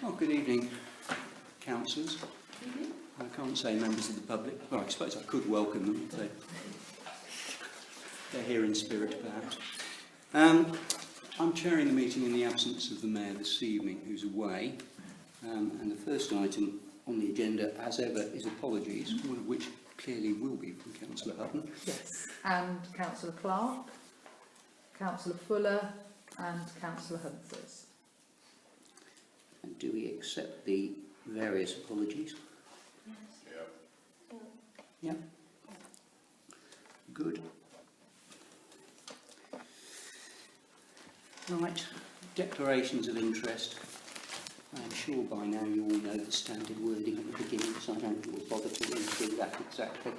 Oh, good evening, councillors. I can't say members of the public. Well, I suppose I could welcome them if they're here in spirit, perhaps. I'm chairing the meeting in the absence of the Mayor this evening, who's away. And the first item on the agenda, as ever, is apologies, one of which clearly will be from Councillor Hutton. Yes, and Councillor Clark, Councillor Fuller and Councillor Humphreys. And do we accept the various apologies? Yes. Yeah. Good. Right, declarations of interest. I'm sure by now you all know the standard wording at the beginning, so I don't bother to run through that exactly.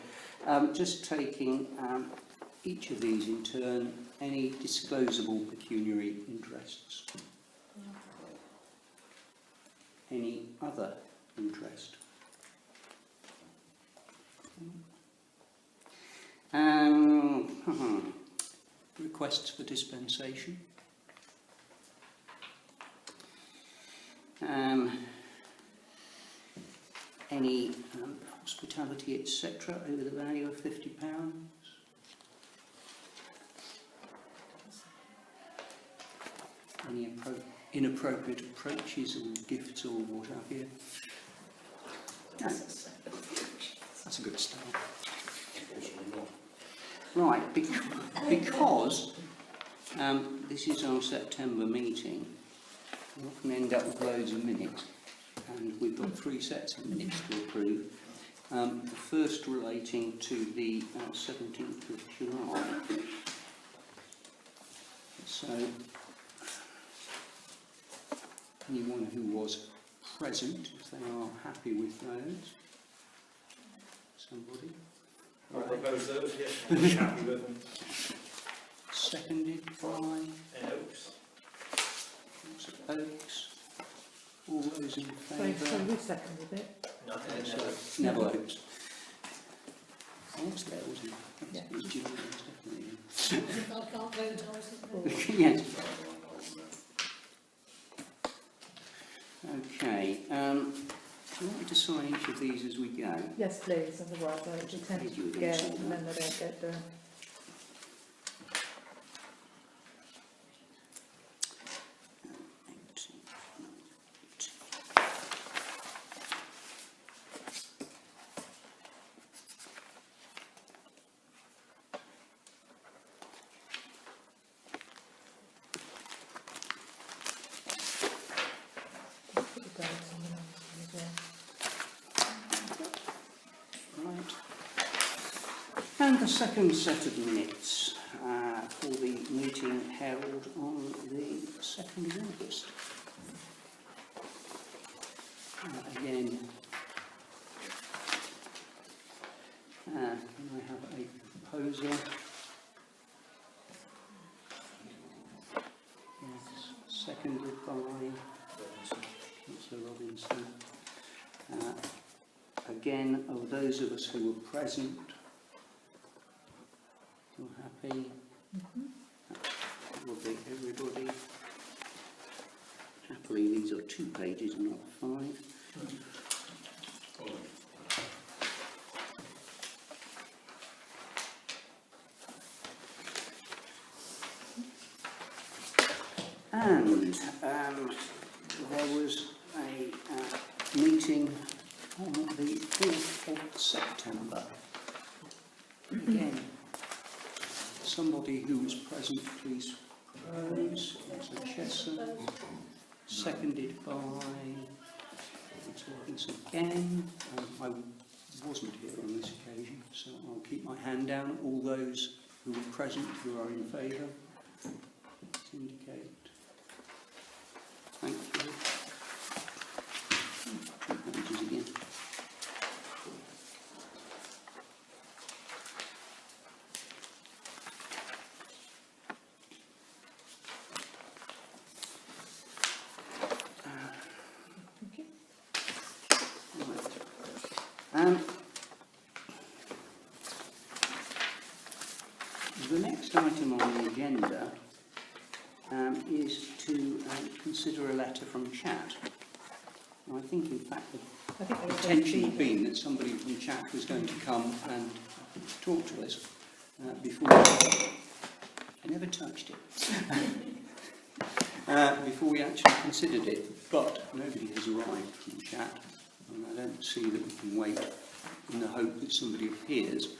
Just taking each of these in turn, any disclosable pecuniary interests? Any other interest? Requests for dispensation? Any hospitality, etc., over the value of £50? Any inappropriate approaches or gifts or what have you? No. That's a good start. Right, because this is our September meeting, we often end up with loads of minutes, and we've got 3 sets of minutes to approve. The first relating to the 17th of July. So, anyone who was present, if they are happy with those. Somebody? I'll propose those, yes. I'm happy with them. Seconded by Oaks. Oaks. All those in So favour? who seconded it? Nothing. Neville Oaks. Oh, was there, wasn't it? Yeah. It was Julian, definitely. I can't vote, I wasn't Yes. Okay. Do you want me to sign each of these as we go? Yes, please, otherwise I would tend to forget and then they don't get done. Put the dates on the next one as well. Right. And the second set of minutes for the meeting held on the 2nd of August. Again, can I have a proposer? Yes, seconded by Councillor Robinson. Again, of those of us who were present, you're happy? That will be everybody. Happily, these are 2 pages and not 5. And there was a meeting on the 4th of September. Again, somebody who was present, please propose. Councillor Chesson, seconded by Councillor Robinson again. I wasn't here on this occasion, so I'll keep my hand down. All those who were present who are in favour, indicate. Thank you. 2 pages again. Thank you. Right. The next item on the agenda is to consider a letter from Chat. I think, in fact, the I think there was a intention had fee. been that somebody from Chat was going to come and talk to us before. I never touched it. Before we actually considered it, but nobody has arrived from Chat, and I don't see that we can wait in the hope that somebody appears.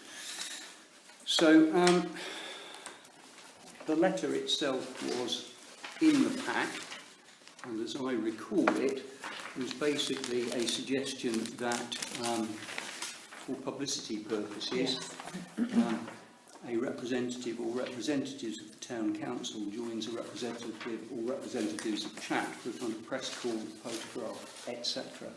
So the letter itself was in the pack, and as I recall it, was basically a suggestion that for publicity purposes, a representative or representatives of the Town Council joins a representative or representatives of Chat for a kind of press call, photograph, etc.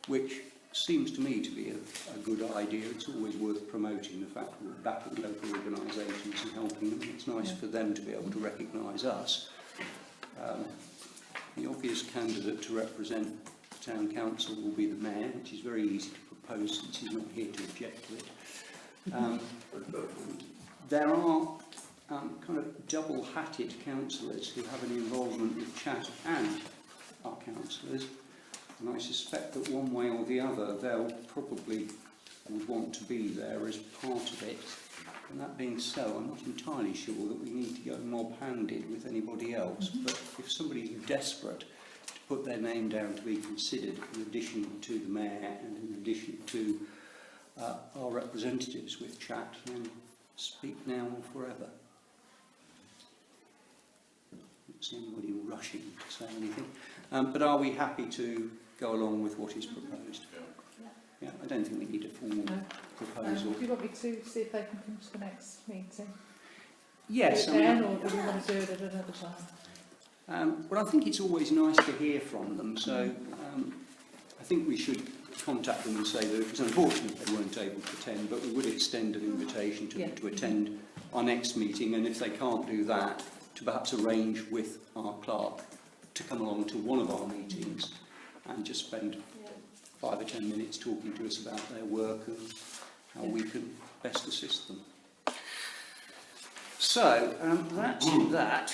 Which seems to me to be a good idea. It's always worth promoting the fact that we're backing local organisations and helping them. It's nice for them to be able to recognise us. The obvious candidate to represent the Town Council will be the Mayor, which is very easy to propose since he's not here to object to it. There are kind of double-hatted councillors who have an involvement with Chat and our councillors, and I suspect that one way or the other they'll probably would want to be there as part of it. And that being so, I'm not entirely sure that we need to go mob-handed with anybody else, but if somebody's desperate to put their name down to be considered in addition to the Mayor and in addition to our representatives with Chat, then speak now or forever. I don't see anybody rushing to say anything. But are we happy to go along with what is proposed? Yeah, I don't think we need a formal proposal. Do you want me to see if they can come to the next meeting? Yes, Do it then, or do we want to do it at another time? well, I think it's always nice to hear from them, so I think we should contact them and say that it was unfortunate they weren't able to attend, but we would extend an invitation to them to attend our next meeting, and if they can't do that, to perhaps arrange with our clerk to come along to one of our meetings and just spend 5 or 10 minutes talking to us about their work and how we can best assist them. So, that's that.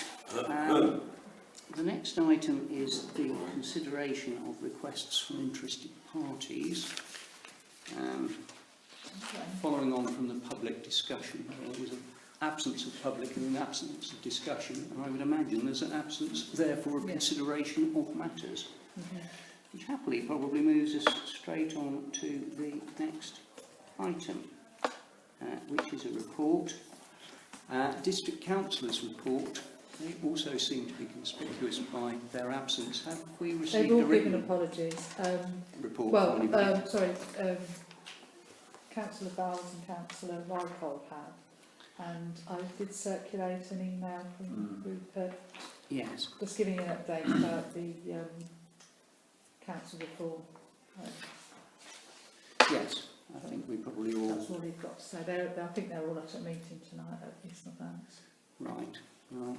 The next item is the consideration of requests from interested parties. Following on from the public discussion, there was an absence of public and an absence of discussion, and I would imagine there's an absence, therefore, of consideration of matters, which happily probably moves us straight on to the next item, which is a report. District Councillors' report. They also seem to be conspicuous by their absence. Have we received They've all a written given apologies. report? Well, from anybody? Councillor Bowles and Councillor Rycroft had, and I did circulate an email from Rupert, Yes. just giving an update about the council reform. Yes. I think we probably all. That's all we've got to say. I think they're all at a meeting tonight at East Northants. Right. Well,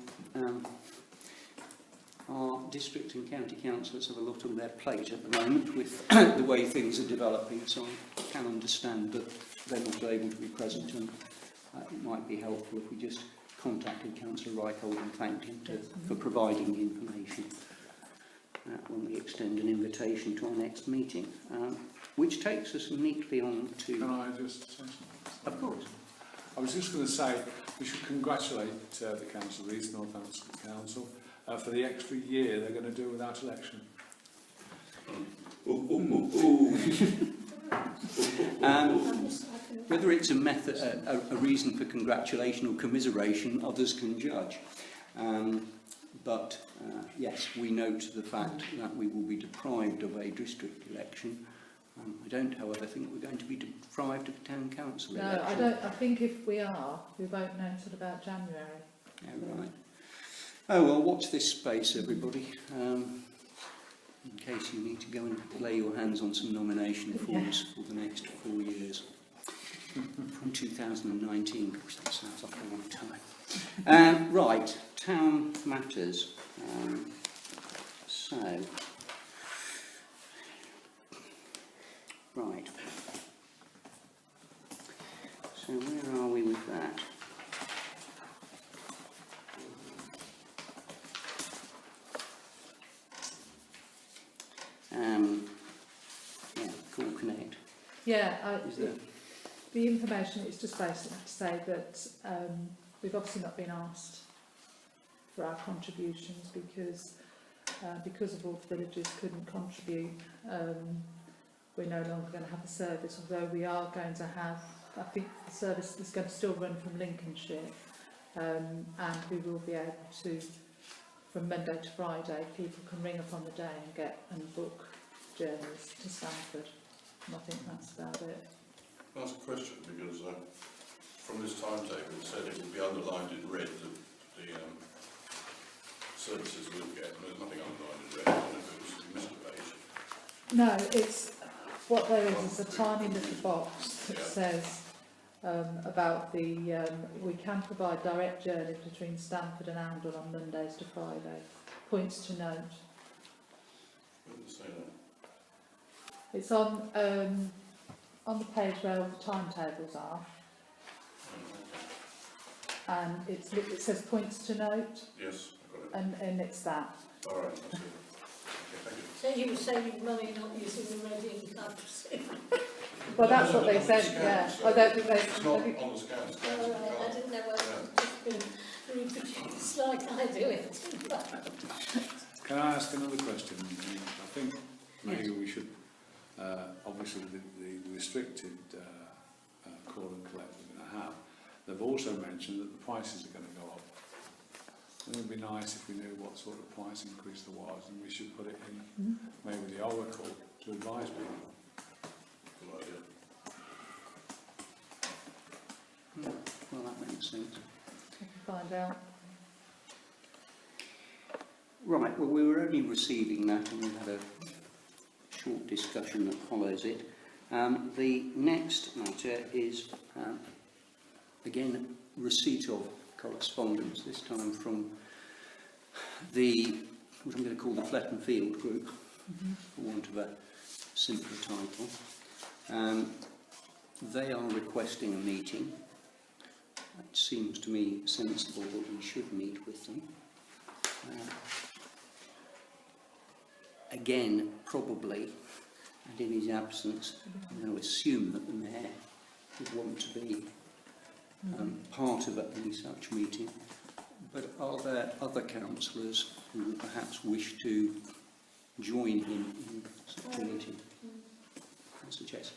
our district and county councillors have a lot on their plate at the moment with the way things are developing, so I can understand that they're not able to be present, and it might be helpful if we just contacted Councillor Reichhold and thanked him for providing the information when we extend an invitation to our next meeting, which takes us neatly on to... Can I just say something? Of course. I was just going to say we should congratulate the Council, the East Northants Council, for the extra year they're going to do without election. Whether it's a method, a reason for congratulation or commiseration, others can judge. But yes, we note the fact that we will be deprived of a district election. I don't, however, think we're going to be deprived of a town council election. No, I don't. I think if we are, we won't know until about January. Yeah, right. Oh well, watch this space, everybody. In case you need to go and lay your hands on some nomination forms for the next 4 years. From 2019, gosh, that sounds like a long time. Right, town matters. Right. So where are we with that? Yeah, Is there? the information is just basically to say that we've obviously not been asked for our contributions because of all the villages couldn't contribute. We're no longer going to have a service, although we are going to have, I think the service is going to still run from Lincolnshire, and we will be able to, from Monday to Friday, people can ring up on the day and book journeys to Stamford. And I think that's about it. Can I ask a question? Because from this timetable it said it would be underlined in red, the services we'll get, and there's nothing underlined in red. I don't know if it was you missed a page. No, it's what there is a tiny little box that says about the we can provide direct journeys between Stamford and Oundle on Mondays to Friday. Points to note. Where did it say that? It's on the page where all the timetables are, and it says points to note, Yes, I got it. and it's that. All right, that's it. Okay, thank you. So you were saving money, not using the red ink, I presume. Well, that's No, what they on the said. scan, Yeah, so I don't think they. It's not on the scan, it's All down right, I didn't know whether it just been reproduced like I do it. Can I ask another question? I think maybe we should, obviously the restricted call and collect we're going to have, they've also mentioned that the prices are going to go up. And it would be nice if we knew what sort of price increase there was, and we should put it in maybe the oracle to advise people. Good idea. Well, that makes sense. I can find out. Right, well, we were only receiving that and we've had a short discussion that follows it. The next matter is, again, receipt of correspondence, this time from what I'm going to call the Fletton Field Group, for want of a simpler title. They are requesting a meeting. It seems to me sensible that we should meet with them. Again, probably, and in his absence, I'm going to assume that the Mayor would want to be part of any such meeting. But are there other councillors who would perhaps wish to join him in such a meeting? Councillor Chess.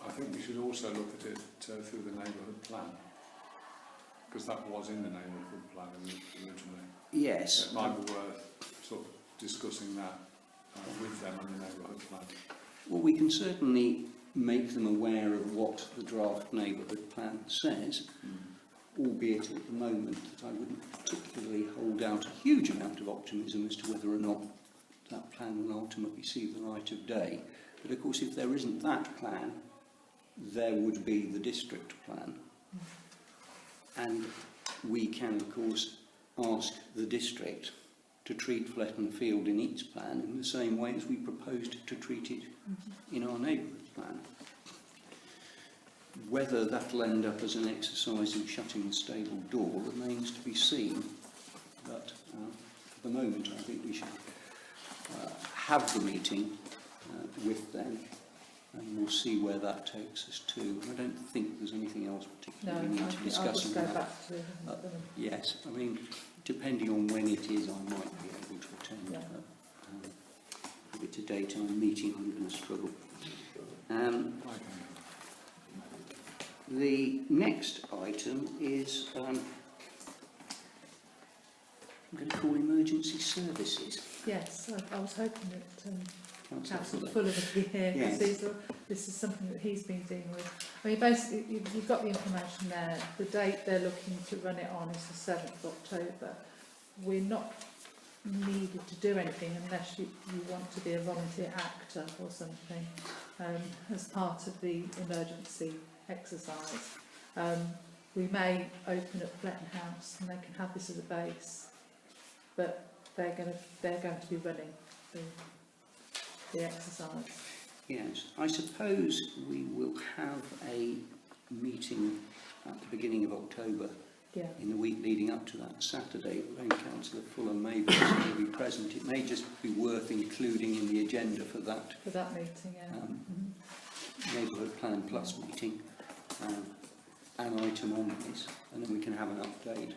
I think we should also look at it through the neighbourhood plan, because that was in the neighbourhood plan originally. Yes. It might be worth sort of discussing that with them in the neighbourhood plan. Well, we can certainly make them aware of what the draft neighbourhood plan says, albeit at the moment that I wouldn't particularly hold out a huge amount of optimism as to whether or not that plan will ultimately see the light of day. But of course, if there isn't that plan, there would be the district plan. And we can, of course, ask the district to treat Fletton Field in its plan in the same way as we proposed to treat it in our neighbourhood plan. Whether that will end up as an exercise in shutting the stable door remains to be seen, but for the moment I think we should have the meeting with them, and we'll see where that takes us to. I don't think there's anything else No, particularly we need to I'll discuss. just go on that. back to them. Yes, I mean, depending on when it is, I might be able to attend. Yeah. If it's a daytime meeting, I'm going to struggle. The next item is, I'm going to call emergency services. Yes, I was hoping that Councillor Councillor Fuller. Fuller would be here, Yes. because this is something that he's been dealing with. I mean, basically, you've got the information there. The date they're looking to run it on is the 7th of October. We're not needed to do anything unless you want to be a volunteer actor or something as part of the emergency exercise. We may open at Fletton House and they can have this as a base, but they're going to be running the exercise. Yes, I suppose we will have a meeting at the beginning of October Yeah. in the week leading up to that Saturday, when Councillor Fuller may be present. It may just be worth including in the agenda for that For that meeting, yeah. Neighbourhood Plan Plus meeting, an item on this, and then we can have an update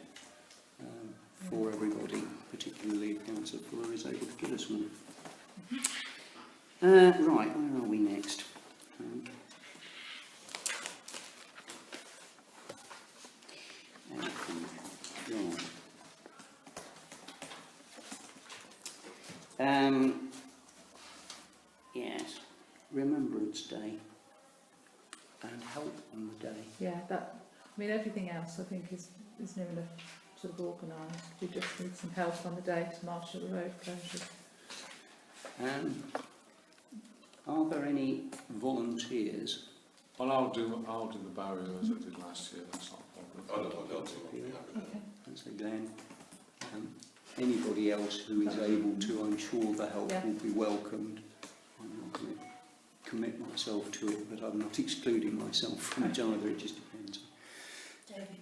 for everybody, particularly if Councillor Fuller is able to give us one. Right, where are we next? Yes, Remembrance Day and help on the day. Yeah, that, I mean, everything else I think is near enough sort of organised. We just need some help on the day to marshal the road closure. Are there any volunteers? Well, I'll do the barrier as I did last year. That's not a problem. I don't want to. Okay. Thanks again. Anybody else who is able to, I'm sure the help Yeah. will be welcomed. I'm not going to commit myself to it, but I'm not excluding myself from it either. It just depends. David.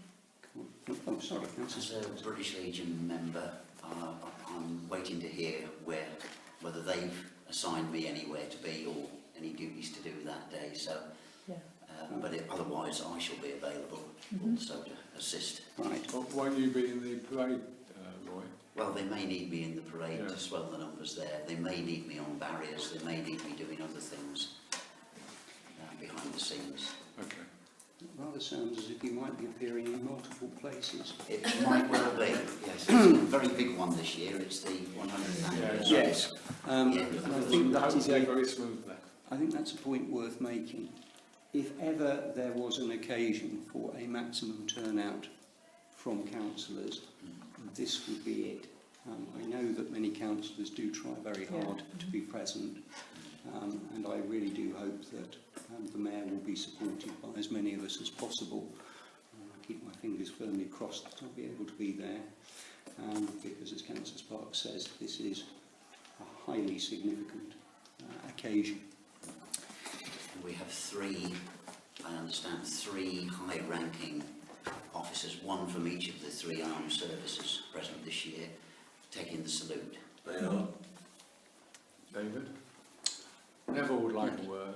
Oh, sorry, As a British Legion member, I'm waiting to hear whether they've assigned me anywhere to be or any duties to do that day. So, Yeah. but otherwise, I shall be available also to assist. Right. Well, won't you be in the parade, Roy? Well, they may need me in the parade Yeah. to swell the numbers there. They may need me on barriers. They may need me doing other things behind the scenes. Okay. It rather sounds as if you might be appearing in multiple places. It might well be. Yes, it's a very big one this year. It's the 100th anniversary. Yes. And I think that is Hopefully very smooth there. I think that's a point worth making. If ever there was an occasion for a maximum turnout from councillors, this would be it. I know that many councillors do try very hard to be present, and I really do hope that the Mayor will be supported by as many of us as possible. I keep my fingers firmly crossed that I'll be able to be there, because as Councillor Sparks says, this is a highly significant occasion. We have three high-ranking officers, one from each of the three armed services present this year, taking the salute. They are. David? Never would like a word.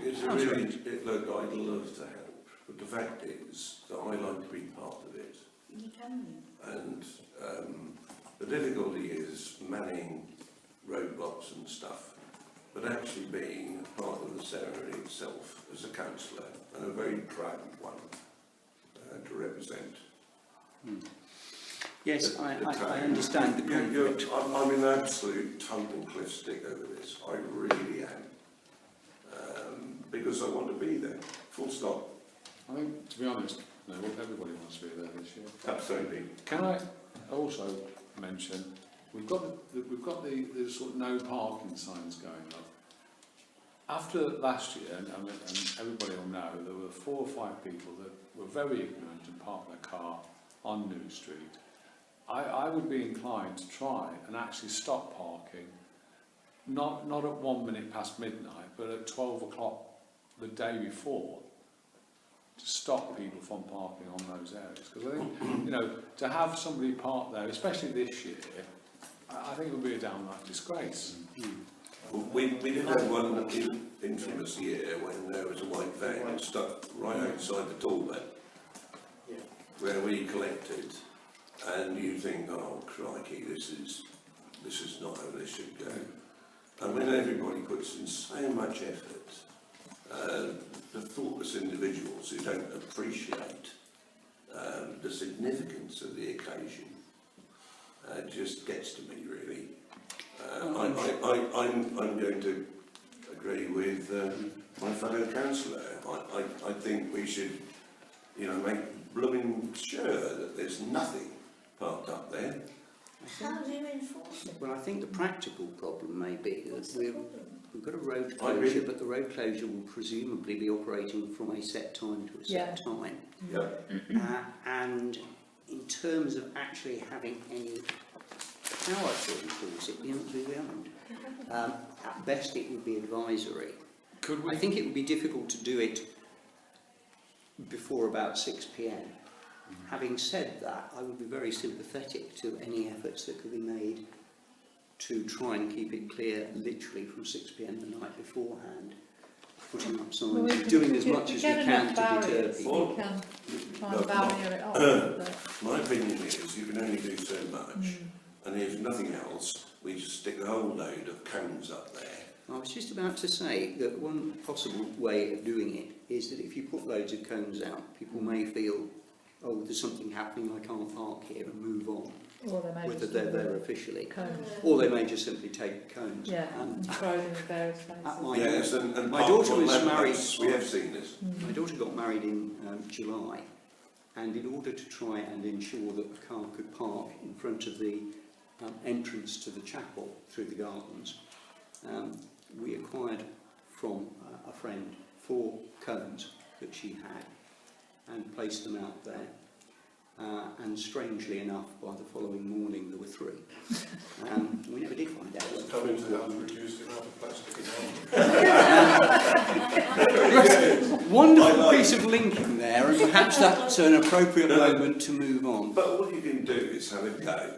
It's a really, look, I'd love to help, but the fact is that I like to be part of it. You can. And the difficulty is manning roadblocks and stuff, but actually being a part of the ceremony itself as a councillor, and a very proud one to represent. Yes, I understand the conflict. I'm in absolute tongue and cliff stick over this. I really am. Because I want to be there. Full stop. I think, to be honest, everybody wants to be there this year. Absolutely. Can I also mention, we've got the sort of no parking signs going up. After last year, and everybody will know, there were 4 or 5 people that were very ignorant and parked their car on New Street. I would be inclined to try and actually stop parking, not at 1 minute past midnight, but at 12 o'clock the day before, to stop people from parking on those areas. Because I think, to have somebody park there, especially this year, I think it would be a downright disgrace. Well, we did have one infamous year when there was a white van stuck right outside the toll bed, where we collected, and you think, oh crikey, this is not how this should go. And when everybody puts in so much effort, the thoughtless individuals who don't appreciate the significance of the occasion just gets to me, really. I'm going to agree with my fellow councillor. I think we should, make blooming sure that there's nothing parked up there. How do you enforce it? Well, I think the practical problem may be that What's the problem? we've got a road I agree. closure, but the road closure will presumably be operating from a set time to a set time. Yep. And in terms of actually having any power to enforce it, the answer is we haven't. At best, it would be advisory. Could we? I think it would be difficult to do it before about 6 p.m. Having said that, I would be very sympathetic to any efforts that could be made to try and keep it clear literally from 6 p.m. the night beforehand, putting up signs, Well, we can- doing as we much as we get can enough to deter barriers, people. we can try No, and barrier it off. But, My opinion is you can only do so much, and if nothing else, we just stick a whole load of cones up there. I was just about to say that one possible way of doing it is that if you put loads of cones out, people may feel, oh, there's something happening, I can't park here, and move on, or they may whether just they're do there officially. cones. Or they may just simply take cones. Yeah, and throw them in various At places. my, Yes, and my park daughter on was lampposts, married. we have seen this. My daughter got married in July, and in order to try and ensure that a car could park in front of the entrance to the chapel through the gardens, we acquired from a friend 4 cones that she had and placed them out there. And strangely enough, by the following morning there were 3. We never did find out what the Coming to fourth have one. reduced the amount of plastic in our Wonderful piece of linking there, and perhaps that's an appropriate moment to move on. But all you can do is have a go.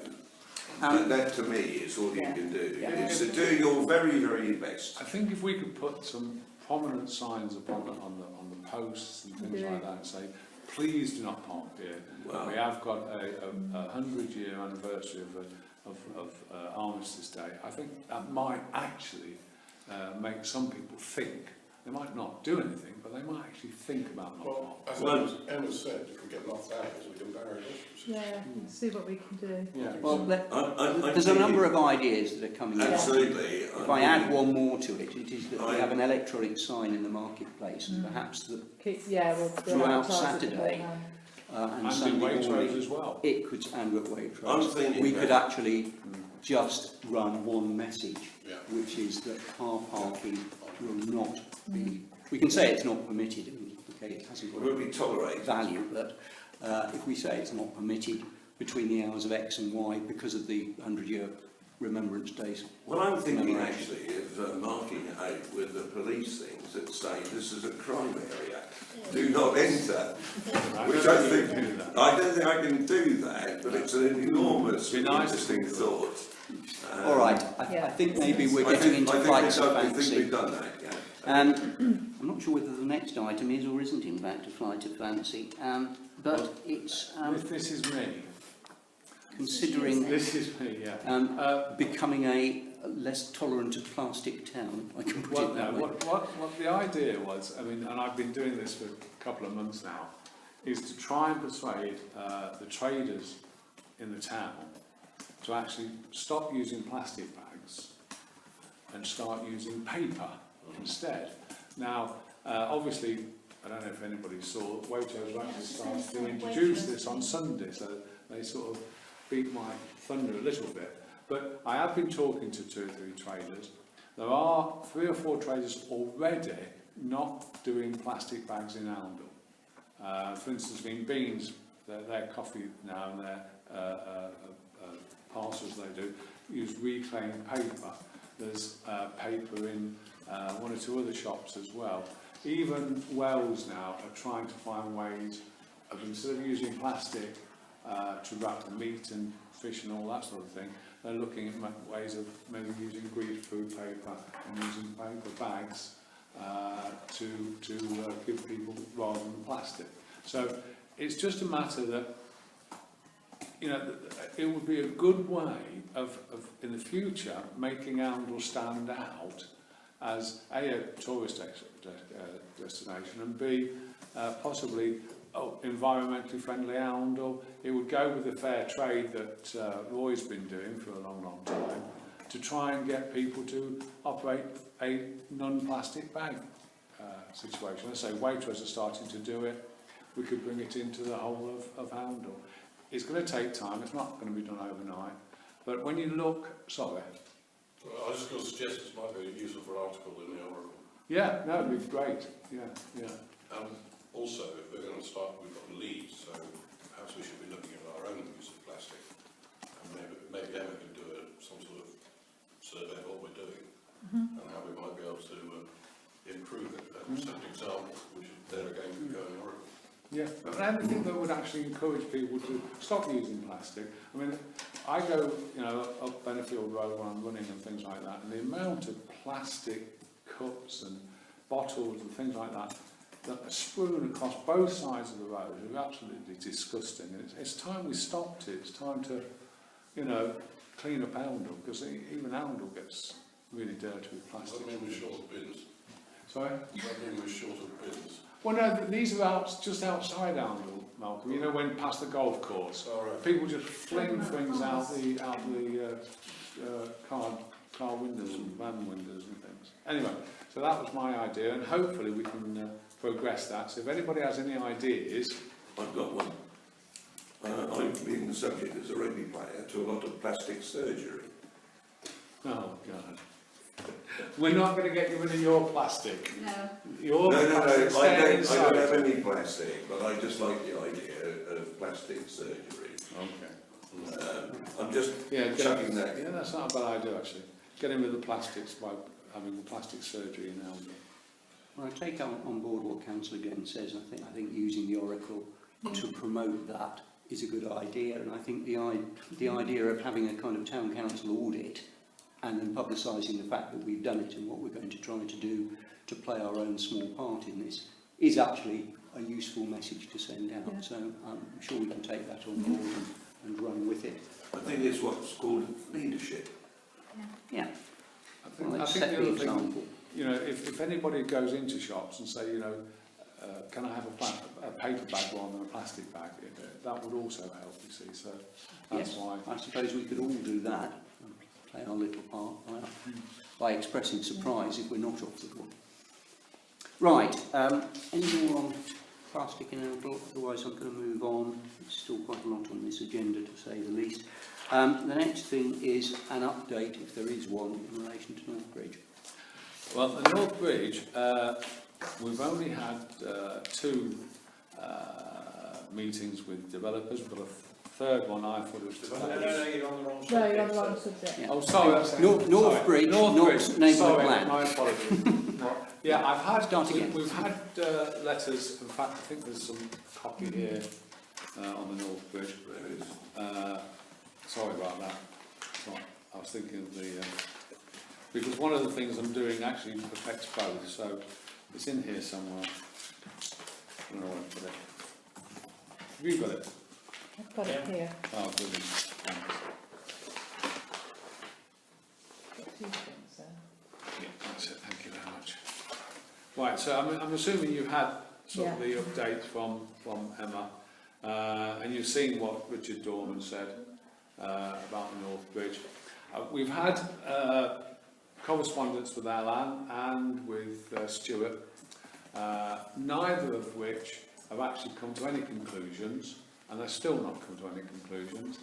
And that to me is all you can do. Yeah. It's to do your very, very best. I think if we could put some prominent signs upon on the posts and things Yeah. like that, and say, please do not park here. Wow. We have got a 100-year anniversary of Armistice Day. I think that might actually make some people think. They might not do anything, but they might actually think about not Well, parking. as Emma said, if we get locked out, we can bury it. Yeah, see what we can do. Yeah. Well, I'm there's a thinking- number of ideas that are coming out. Absolutely. If I add one more to it, it is that we have an electronic sign in the marketplace, and perhaps that We'll Throughout advertise it Saturday. beforehand. and And in Sunday Waitrose morning, as well. it could, and at Waitrose, I'm thinking we that- could actually just run one message, Yeah. which is that car parking will not be. We can say it's not permitted. And, okay, it hasn't It got will be tolerated. value, but if we say it's not permitted between the hours of X and Y because of the 100-year Remembrance Days. Well, I'm thinking actually of marking it out with the police things that say this is a crime area. Do not enter. Which I think, I don't think I can do that, but it's an enormous, Be nice interesting to. thought. All right, I think maybe we're getting into flights of I think fancy. we've done that, yeah. I'm not sure whether the next item is or isn't in fact a flight of fancy, but it's This is me. considering This is me, yeah. becoming a less tolerant of plastic town, I can put Well, it no, that way. what the idea was, I mean, and I've been doing this for a couple of months now, is to try and persuade the traders in the town to actually stop using plastic bags and start using paper instead. Now, obviously, I don't know if anybody saw, Waitrose actually started to introduce this on Sunday, so they sort of beat my thunder a little bit. But I have been talking to 2 or 3 traders. There are 3 or 4 traders already not doing plastic bags in Arundel. For instance, in Beans, their coffee now and their parcels they do use reclaimed paper. There's paper in 1 or 2 other shops as well. Even Wells now are trying to find ways of, instead of using plastic to wrap the meat and fish and all that sort of thing, they're looking at ways of maybe using greased food paper and using paper bags to give people rather than plastic. So it's just a matter that, you know, it would be a good way of in the future making Arundel stand out as a tourist destination and B possibly environmentally friendly Arundel. It would go with the fair trade that Roy's been doing for a long, long time to try and get people to operate a non-plastic bag situation. Let's say Waitrose are starting to do it. We could bring it into the whole of Arundel. It's going to take time. It's not going to be done overnight. But when you look, sorry. Well, I was just going to suggest this might be useful for an article in the Oracle. Yeah, no, it'd be great. Yeah, yeah. Also, if we're going to start, we've got Leeds, so perhaps we should be looking at our own use of plastic. And maybe Emma can do some sort of survey of what we're doing and how we might be able to improve it and set an example, which then again could go in Oracle. Yeah, but anything that would actually encourage people to stop using plastic. I mean, I go, you know, up Benefield Road when I'm running and things like that, and the amount of plastic cups and bottles and things like that that are strewn across both sides of the road is absolutely disgusting. And it's time we stopped it. It's time to, you know, clean up Oundle, because even Oundle gets really dirty with plastic. What do you mean we're short of bins? Sorry? What do you mean we're short of bins? Well, no, these are just outside Oundle, Malcolm. You know, when past the golf course, All right. people just fling things out the car windows and van windows and things. Anyway, so that was my idea, and hopefully we can progress that. So if anybody has any ideas, I've got one. I've been subject as a rugby player to a lot of plastic surgery. oh God, we're not going to get you rid of your plastic. No. Your No, plastic's I staying don't inside. have any plastic, but I just like the idea of plastic surgery. Okay. I'm just Yeah, chucking that. yeah, that's not a bad idea actually. Getting rid of the plastics by having the plastic surgery in Oundle. Well, I take on board what Councillor again says. I think using the Oracle to promote that is a good idea, and I think the idea of having a kind of town council audit and then publicising the fact that we've done it and what we're going to try to do to play our own small part in this is actually a useful message to send out. Yeah. So I'm sure we can take that on board and run with it. I think it's what's called leadership. Yeah. Well, I let's think set the the other thing, example. you know, if anybody goes into shops and say, you know, can I have a paper bag rather than a plastic bag, that would also help, you see, so that's Yes, why. I suppose we could all do that and play our little part by expressing surprise if we're not off the board. Right, any more on plastic in Oundle? Otherwise I'm going to move on. There's still quite a lot on this agenda, to say the least. The next thing is an update, if there is one, in relation to North Bridge. Well, the North Bridge, we've only had two meetings with developers. We've got a third one, I thought it was No, you're on the wrong No, you're on subject, the wrong sir. subject. Yeah. Oh, sorry. that's- North sorry. Bridge, North not Bridge. neighbourhood Sorry, plan. my apologies. Yeah, I've had. Start again. We've had letters. In fact, I think there's some copy here on the North Bridge. There is. Sorry about that. Sorry, I was thinking of the because one of the things I'm doing actually affects both. So it's in here somewhere. I don't know where to put it. Have you got it? I've got it here. Oh, brilliant. Thanks. Got two things there. Yeah, that's it. Thank you very much. Right, so I'm assuming you've had sort of the update from Emma, and you've seen what Richard Dorman said about the North Bridge. We've had correspondence with Alan and with Stuart, neither of which have actually come to any conclusions, and they're still not come to any conclusions.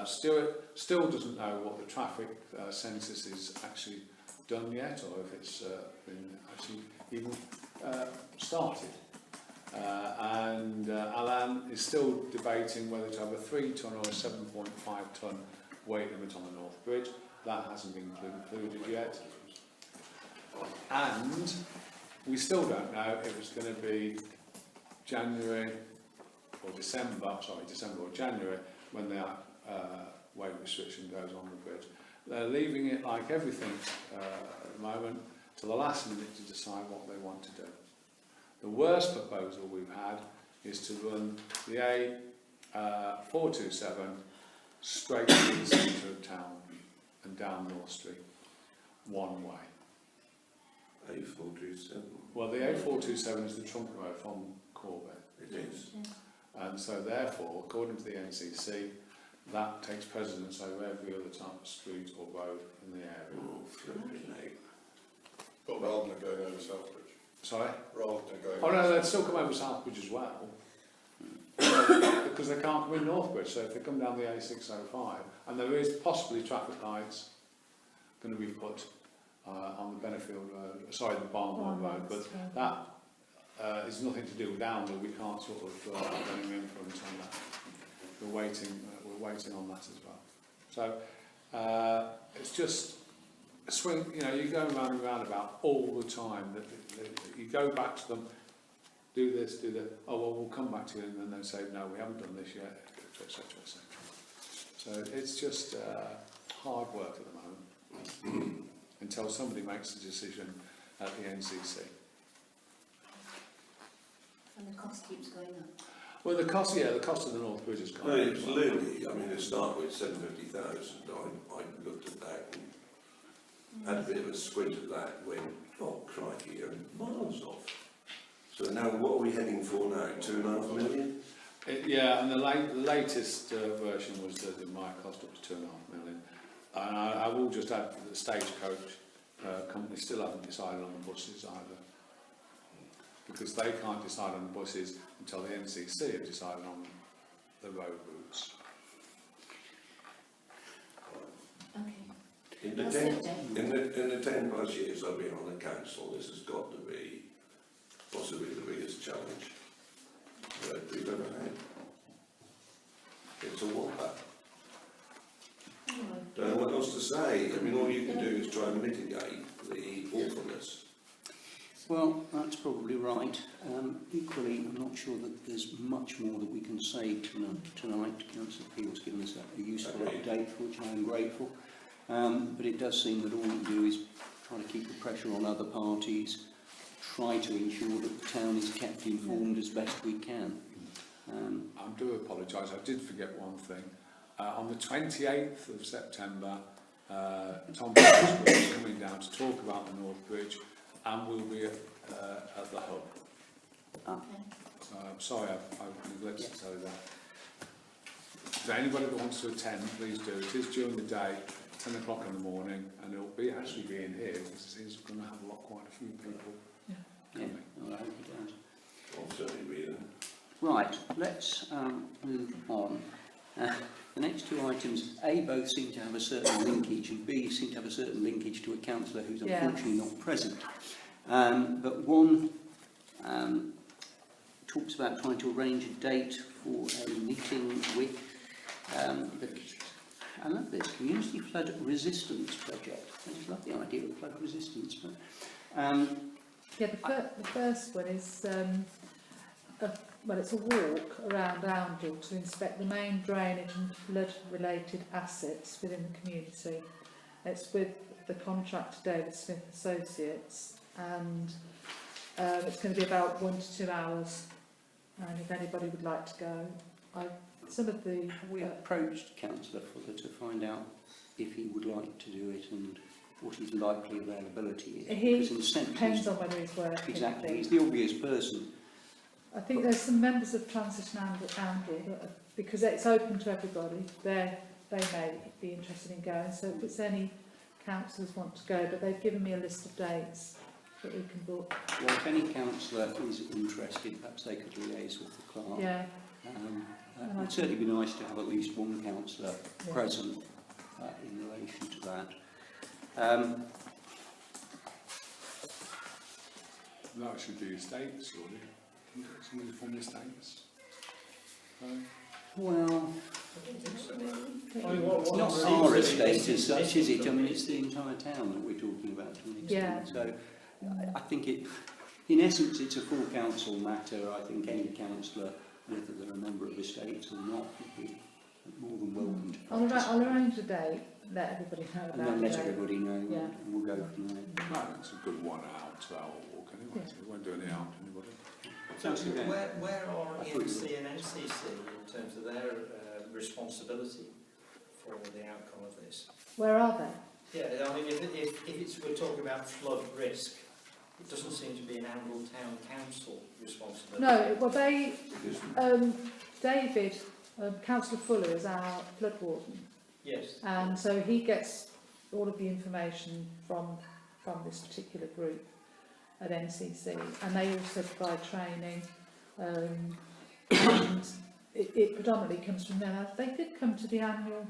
Stuart still doesn't know what the traffic census is actually done yet, or if it's been actually even started. And Alan is still debating whether to have a 3 tonne or a 7.5 tonne weight limit on the North Bridge. That hasn't been concluded yet. And we still don't know if it's going to be January or December or January when the weight restriction goes on the bridge. They're leaving it like everything at the moment to the last minute to decide what they want to do. The worst proposal we've had is to run the A427 straight through the centre of town and down North Street, one way. A427. Well, the A427 is the trunk road from Corbett. It is. And so therefore, according to the NCC, that takes precedence over every other type of street or road in the area. Oh, flipping heck. But rather than going over Southbridge. Sorry? Rather than going Oh no, they'd still come over Southbridge as well. Because they can't come in Northbridge, so if they come down the A605, and there is possibly traffic lights going to be put on the Benefield Road, sorry, the Barnwell Road, but that is nothing to do with Oundle. We can't sort of have any influence on that. We're waiting on that as well. So it's just a swing. You know, you're going round and round about all the time. You go back to them do this, do that. Oh, well, we'll come back to you, and then they say, no, we haven't done this yet, etc., etc., etc. So it's just hard work at the moment until somebody makes a decision at the NCC. And the cost keeps going up. Well, the cost of the North Bridge has gone No, up. it's loony. I mean, to start with 750,000, I looked at that and had a bit of a squint at that and went, oh crikey, you're miles off. So now what are we heading for now? 2.5 million? Yeah, and the latest version was that it might cost up to 2.5 million. And I will just add that the Stagecoach company still haven't decided on the buses either, because they can't decide on the buses until the NCC have decided on the road routes. Okay. In the, That's 10, it then. in the 10 plus years I've been on the council, this has got to be possibly the biggest challenge that we've ever had. It's a whopper. Don't know what else to say. I mean, all you can do is try and mitigate the awfulness. Well, that's probably right. Equally, I'm not sure that there's much more that we can say tonight. Councillor Peel's given us a useful update, for which I am grateful. But it does seem that all we do is try to keep the pressure on other parties, try to ensure that the town is kept informed as best we can. I do apologise, I did forget one thing. On the 28th of September, Tom Price is coming down to talk about the North Bridge, and we'll be at the hub. Okay. I'm sorry, I've neglected to tell you that. So anybody that wants to attend, please do. It is during the day, 10 o'clock in the morning, and it'll be actually being here, because it is going to have quite a few people coming. Well, I hope it does. I'll certainly be there. Right, let's move on. The next two items, A, both seem to have a certain linkage, and B, seem to have a certain linkage to a councillor who's unfortunately not present. But one talks about trying to arrange a date for a meeting with I love this, Community Flood Resistance Project. I just love the idea of flood resistance. But, Yeah, the first one is, well, it's a walk around Oundle to inspect the main drainage and flood-related assets within the community. It's with the contractor David Smith Associates, and it's going to be about 1 to 2 hours. And if anybody would like to go, we approached Councillor Fuller to find out if he would like to do it and what his likely availability is. He depends on whether he's working. Exactly, he's the obvious person. I think there's some members of Transition Oundle, because it's open to everybody, they may be interested in going, so if it's any councillors want to go, but they've given me a list of dates that we can book. Well, if any councillor is interested, perhaps they could liaise with the clerk. Yeah. It would certainly be nice to have at least one councillor present in relation to that. That should be estates, surely. Somebody from the estates. Well, It's it's not our estate as such, is it? I mean, it's the entire town that we're talking about to an extent. Yeah. So I think in essence, it's a full council matter. I think any councillor, whether they're a member of estates or not, would be more than welcome to I'll arrange a date, let everybody know about it. and then let everybody know, Yeah. and we'll go from there. Well, it's a good 1 hour, 2 hour walk anyway, so we won't do any harm to anybody. So Okay. where are I thought you ENC and NCC in terms of their responsibility for the outcome of this? Where are they? Yeah, I mean, if we're talking about flood risk, it doesn't seem to be an Oundle Town Council responsibility. No, well they, David, Councillor Fuller is our flood warden, Yes. and so he gets all of the information from this particular group at NCC, and they also provide training, and it predominantly comes from them. They did come to the annual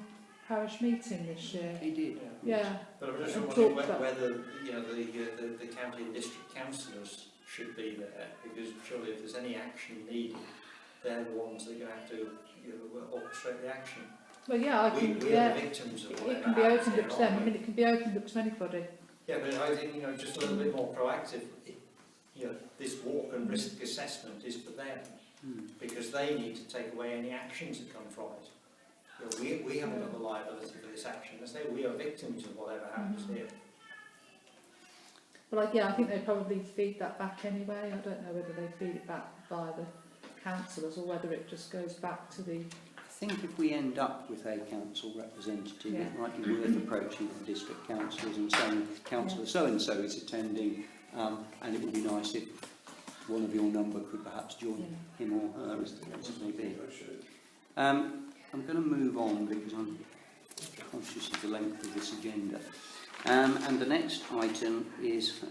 parish meeting this year. They did. Yeah. But I'm just And wondering talk about- whether the county and district councillors should be there, because surely if there's any action needed, they're the ones that are going to have to orchestrate the action. Well, yeah, I can. We are the victims of whatever It can be happens opened here, up to them. I aren't we? mean, it can be opened up to anybody. Yeah, but I think, just a little bit more proactive. this walk and risk assessment is for them, because they need to take away any actions that come from it. We haven't got the liability for this action. As they, we are victims of whatever happens here. Well, I think they probably feed that back anyway. I don't know whether they feed it back via the councillors or whether it just goes back to the... I think if we end up with a council representative, it might be worth approaching the district councillors and saying, Councillor so-and-so is attending, and it would be nice if one of your number could perhaps join him or her, as the case may be. I'm going to move on because I'm conscious of the length of this agenda. And the next item is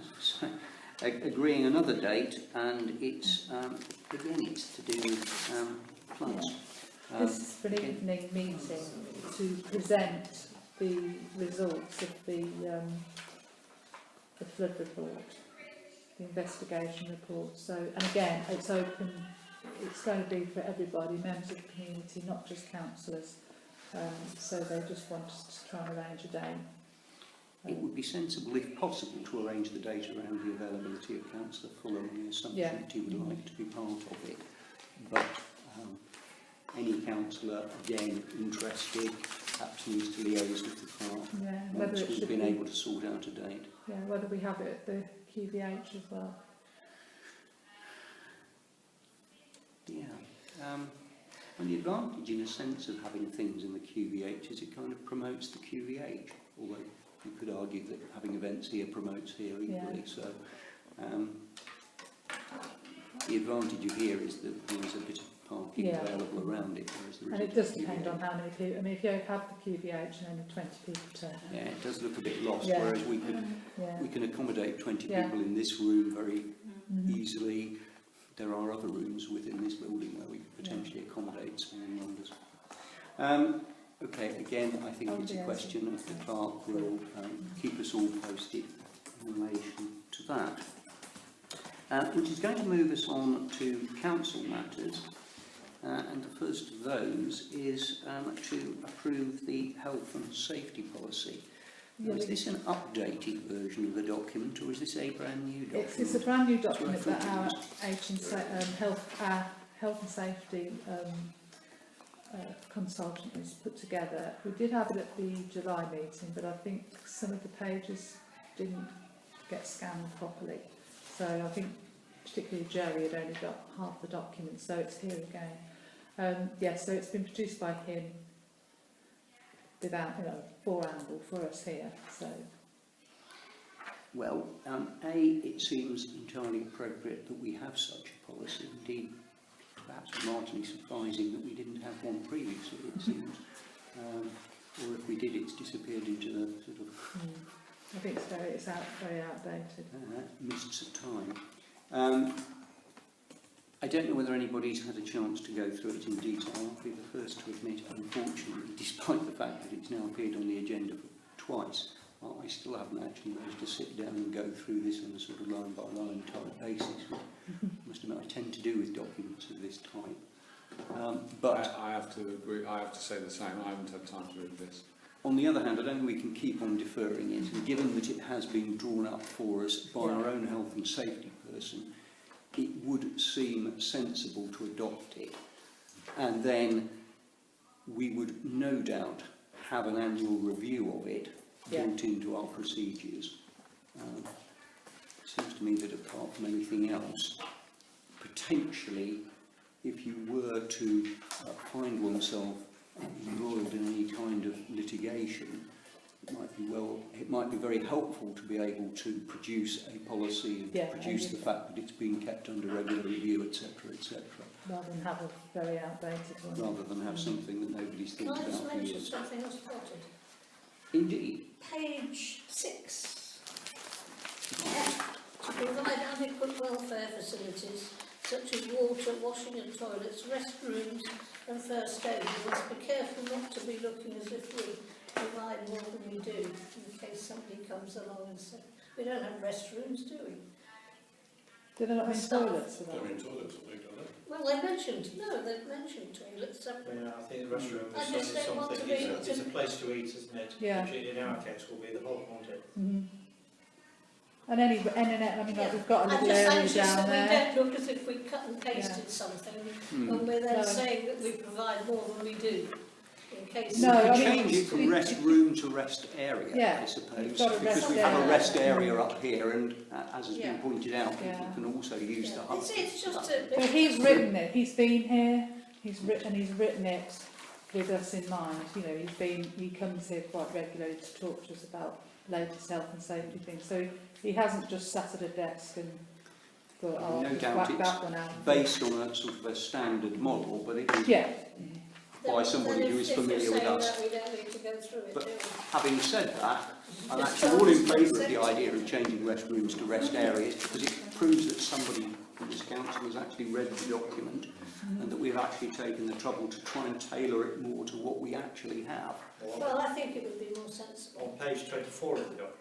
agreeing another date, and it's, again, it's to do with floods. This is for an evening meeting to present the results of the flood report, the investigation report. So, and again, it's open, it's going to be for everybody, members of the community, not just councillors. So they just want us to try and arrange a day. It would be sensible, if possible, to arrange the date around the availability of Councillor Fuller on the assumption that he would like to be part of it. But any councillor, again, interested, perhaps needs to liaise with the clerk once we've been able to sort out a date. Yeah, whether we have it at the QVH as well. Yeah. And the advantage, in a sense, of having things in the QVH is it kind of promotes the QVH, although you could argue that having events here promotes here equally. So the advantage of here is that there's a bit of parking available around it. And it does depend on how many people. I mean, if you have the QVH and only 20 people turn up. Yeah, it does look a bit lost, whereas we can accommodate 20 people in this room very easily. There are other rooms within this building where we could potentially accommodate small numbers. Okay, again, I think it's a question of the clerk will keep us all posted in relation to that. Which is going to move us on to council matters. And the first of those is to approve the health and safety policy. Now, is this an updated version of the document, or is this a brand new document? It's a brand new document that our health and safety consultant has put together. We did have it at the July meeting, but I think some of the pages didn't get scanned properly. So I think particularly Jerry had only got half the document, so it's here again. So it's been produced by him without, forehandle for us here. So, well, it seems entirely appropriate that we have such a policy. Indeed, perhaps marginally surprising that we didn't have one previously, it seems. Or if we did, it's disappeared into the sort of... I think it's very outdated. Mists of time. I don't know whether anybody's had a chance to go through it in detail. I'll be the first to admit, unfortunately, despite the fact that it's now appeared on the agenda twice, I still haven't actually managed to sit down and go through this on a sort of line-by-line type basis. I must admit, I tend to do with documents of this type. But I have to agree. I have to say the same. I haven't had time to read this. On the other hand, I don't think we can keep on deferring it. And given that it has been drawn up for us by our own health and safety person, it would seem sensible to adopt it. And then we would no doubt have an annual review of it built into our procedures. It seems to me that apart from anything else, potentially, if you were to find oneself embroiled in any kind of litigation, it might be very helpful to be able to produce a policy and produce the fact that it's being kept under regular review, etc., etc. Rather than have a very outdated one. Rather than have something that nobody's thought about for years. Can I just mention something I spotted? Indeed. Page 6. To provide adequate welfare facilities such as water, washing and toilets, restrooms and first aid. We must be careful not to be looking as if we provide more than we do, in case somebody comes along and says, we don't have restrooms, do we? Do they not mean toilets for that? They're in toilets, I think, don't they? Well, they mentioned toilets separately. Yeah, I think the restroom I is just don't want to be- it's a place to eat, isn't it? Yeah. Which in our case will be the hall, won't it? And any, I mean, like, we've got a I'm little just area anxious down that we there. don't look as if we cut and pasted something when we're then No. saying that we provide more than we do, in case... No, We I could mean, change it from rest room to rest area, Yeah, I suppose, we've got a because rest we have a area. rest area up here, and as has Yeah. been pointed out, people Yeah. can also use the Yeah. hub. It's just But he's written it, he's been here, he's written it with us in mind. You know, he comes here quite regularly to talk to us about latest health and safety things. So he hasn't just sat at a desk and thought, oh, No I'll just doubt whack it's that one out. based on a sort of a standard model, but it is Yeah, by somebody who is familiar with us. Then if you're saying that, we don't need to go through it, But do we? having said that, I'm actually all in favour of the idea of changing restrooms to rest areas, because it proves that somebody in this council has actually read the document and that we've actually taken the trouble to try and tailor it more to what we actually have. Well, I think it would be more sensible. On page 24 of the document,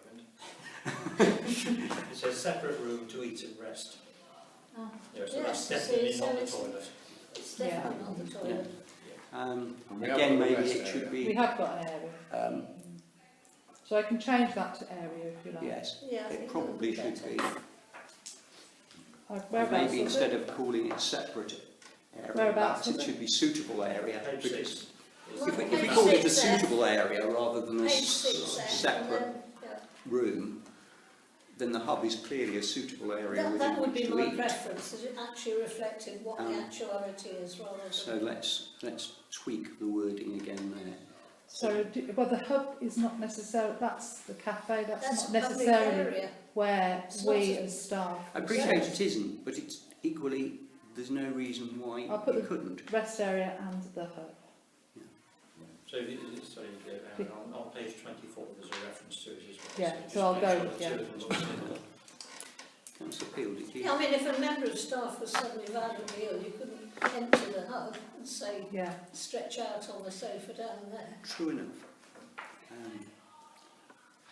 it says separate room to eat and rest. Ah, Yeah, so yes, that's definitely so not the it's- toilet. It's definitely not the toilet. And we have Again, got a maybe rest it should we be, have got an area. So I can change that to area if you like. yes, Yeah, I it think probably that would should be be. better. Whereabouts Maybe was instead it? of calling it separate area, Whereabouts perhaps was it it? should be suitable area. Page Because 6. if we Page called it a 6 there. suitable area rather than a Page 6 there, and separate then, yeah. room, then the hub is clearly a suitable area That within would which be to my eat. preference, that it actually reflected what the actuality is rather than... So let's tweak the wording again there. So, well, the hub is not necessarily, that's the cafe, That's not a public necessarily area. where It's we not a- as staff. I appreciate it isn't, but it's equally, there's no reason why I'll put we the- couldn't. Rest area and the hub. So, sorry, on page 24, there's a reference to it as well. Yeah, just so I'll make go sure with- the two of them look similar. Councillor Peel, did you? Yeah, I mean, if a member of staff was suddenly violently ill, you couldn't enter the hub and say, Yeah. stretch out on the sofa down there. True enough.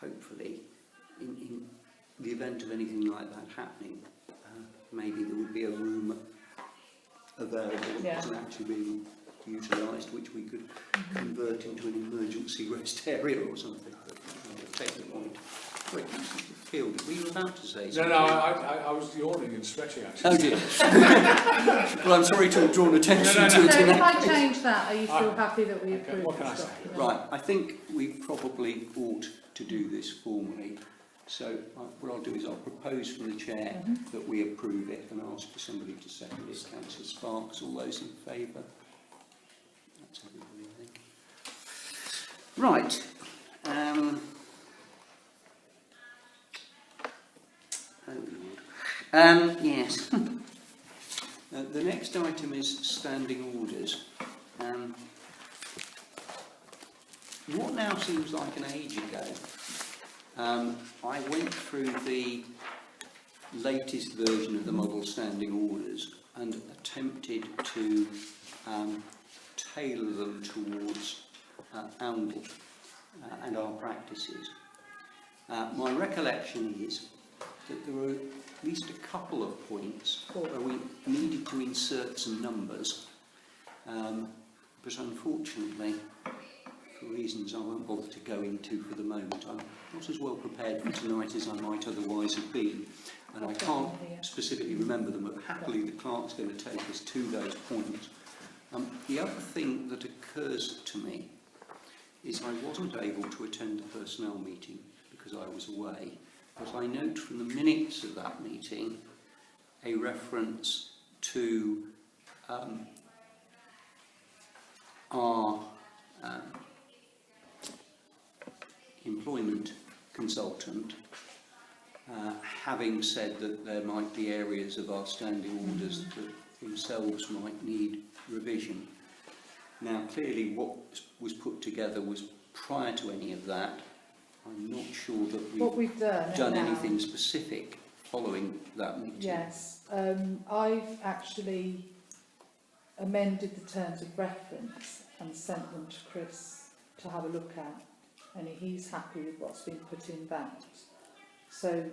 Hopefully, in the event of anything like that happening, maybe there would be a room available that Yeah. wasn't actually being utilised, which we could convert into an emergency rest area or something. But I'll take the point. Wait, Phil, were you about to say No, something? I was yawning and stretching actually. Oh dear. Well, I'm sorry to have drawn attention No. to So it. if I change that, are you still happy that we Okay, approve what can the I say? document? Right, I think we probably ought to do this formally. So what I'll do is I'll propose from the chair that we approve it and ask for somebody to second it. Councillor Sparks, all those in favour? That's everybody, I think. Right. Yes. The next item is standing orders. What now seems like an age ago, I went through the latest version of the model standing orders and attempted to tailor them towards Oundle and our practices. My recollection is that there were at least a couple of points where we needed to insert some numbers, but unfortunately, for reasons I won't bother to go into for the moment, I'm not as well prepared for tonight as I might otherwise have been, and I can't specifically remember them, but happily the clerk's going to take us to those points. The other thing that occurs to me is I wasn't able to attend the personnel meeting because I was away, but I note from the minutes of that meeting a reference to our employment consultant having said that there might be areas of our standing orders that themselves might need revision. Now clearly what was put together was prior to any of that. I'm not sure that What we've we've done now, anything specific following that meeting. yes, I've actually amended the terms of reference and sent them to Chris to have a look at, and he's happy with what's been put in that. So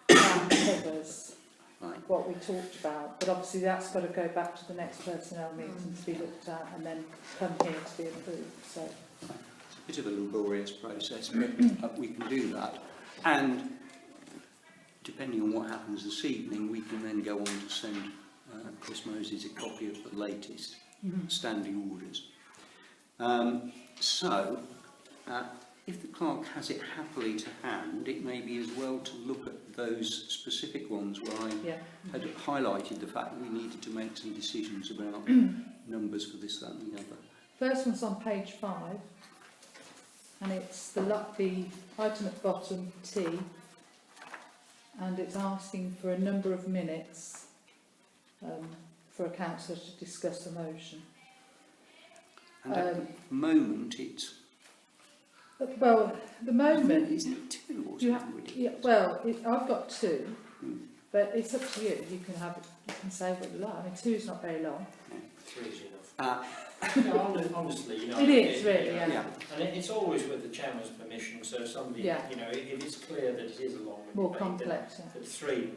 that covers Right. what we talked about, but obviously that's got to go back to the next personnel meeting to be looked at and then come here to be approved. So It's a bit of a laborious process, but we can do that. And depending on what happens this evening, we can then go on to send Chris Moses a copy of the latest standing orders. If the clerk has it happily to hand, it may be as well to look at those specific ones where I had highlighted the fact that we needed to make some decisions about numbers for this, that and the other. First one's on page 5, and it's the item at the bottom, T, and it's asking for a number of minutes for a councillor to discuss a motion. And at the moment, it's... Well, at the moment, Isn't it 2 or you something ridiculous? I've got 2, but it's up to you. You can say what you like. I mean, 2 is not very long. 3 is enough. No, honestly, you know, It is really, Yeah. yeah. And it's always with the chairman's permission, so somebody, Yeah. you know, if it's clear that it is a long More debate, complex. Yeah. But 3, you know,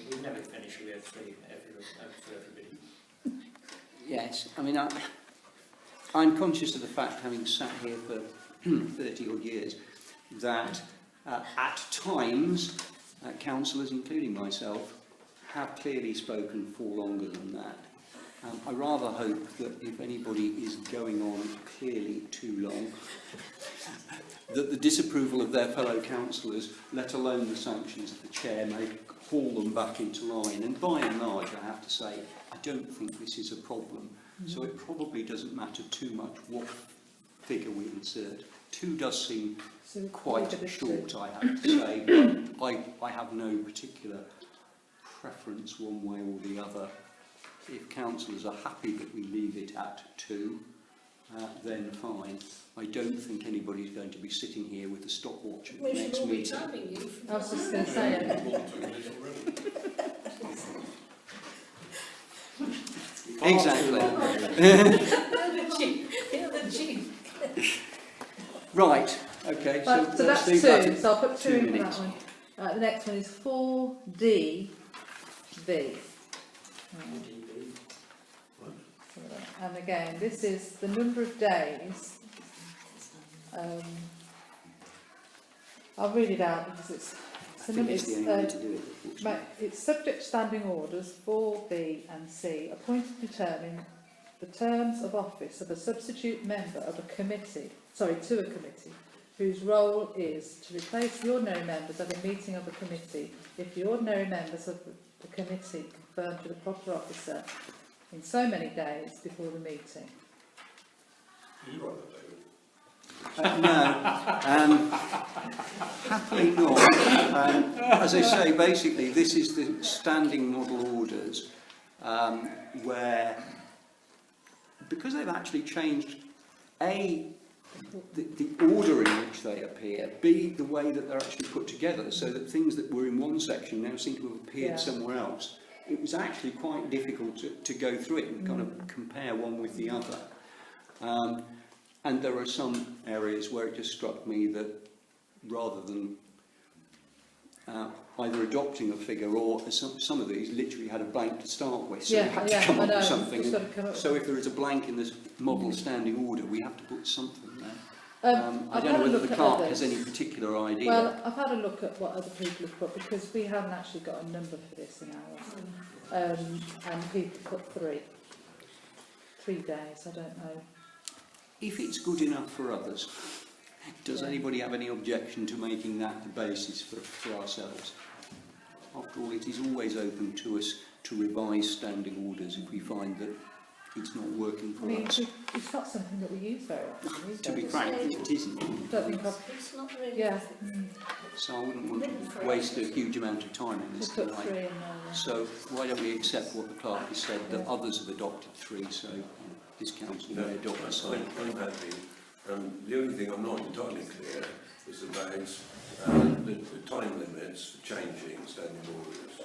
we'd never finish if we had 3 for everybody. Yes, I mean, I'm conscious of the fact, having sat here for 30 odd years, that at times councillors, including myself, have clearly spoken for longer than that. I rather hope that if anybody is going on clearly too long, that the disapproval of their fellow councillors, let alone the sanctions of the chair, may haul them back into line. And by and large, I have to say, I don't think this is a problem. So it probably doesn't matter too much what figure we insert. 2 does seem quite short, I have to say, but I have no particular preference one way or the other. If councillors are happy that we leave it at 2, then fine. I don't think anybody's going to be sitting here with a stopwatch at the We should next all be meeting. timing you. I was just going to say it. More than 2 minutes already. Exactly. You're the chief. Right, okay, so So let's that's leave 2, that at so I'll put 2 in for minutes. that one. The next one is 4DV. And again, this is the number of days. I'll read it out because it's I think it's the only way to do it, unfortunately. it's subject to standing orders 4B and C, appointed to determine the terms of office of a substitute member of a committee, to a committee, whose role is to replace the ordinary members at a meeting of the committee if the ordinary members of the committee confirm to the proper officer in so many days before the meeting. You write that, David. No, happily not. As I say, basically this is the standing model orders where, because they've actually changed A, the order in which they appear, B, the way that they're actually put together, so that things that were in one section now seem to have appeared somewhere else. It was actually quite difficult to go through it and kind of compare one with the other. And there are some areas where it just struck me that rather than either adopting a figure or some of these literally had a blank to start with, so we had to come up with something. So if there is a blank in this model standing order, we have to put something there. I don't know whether the clerk has any particular idea. Well, I've had a look at what other people have put because we haven't actually got a number for this in ours. And people put 3 days, I don't know. If it's good enough for others, does anybody have any objection to making that the basis for ourselves? After all, it is always open to us to revise standing orders if we find that it's not working for us. It's not something that we use very often, is To be it? frank, it isn't. Don't think I've... It's not really. Yeah. So I wouldn't want to waste a huge amount of time on this We'll put 3 tonight. in there. So why don't we accept what the clerk has said, that others have adopted 3, so this council may adopt the same. I'm happy. The only thing I'm not entirely clear is about the time limits for changing standing orders.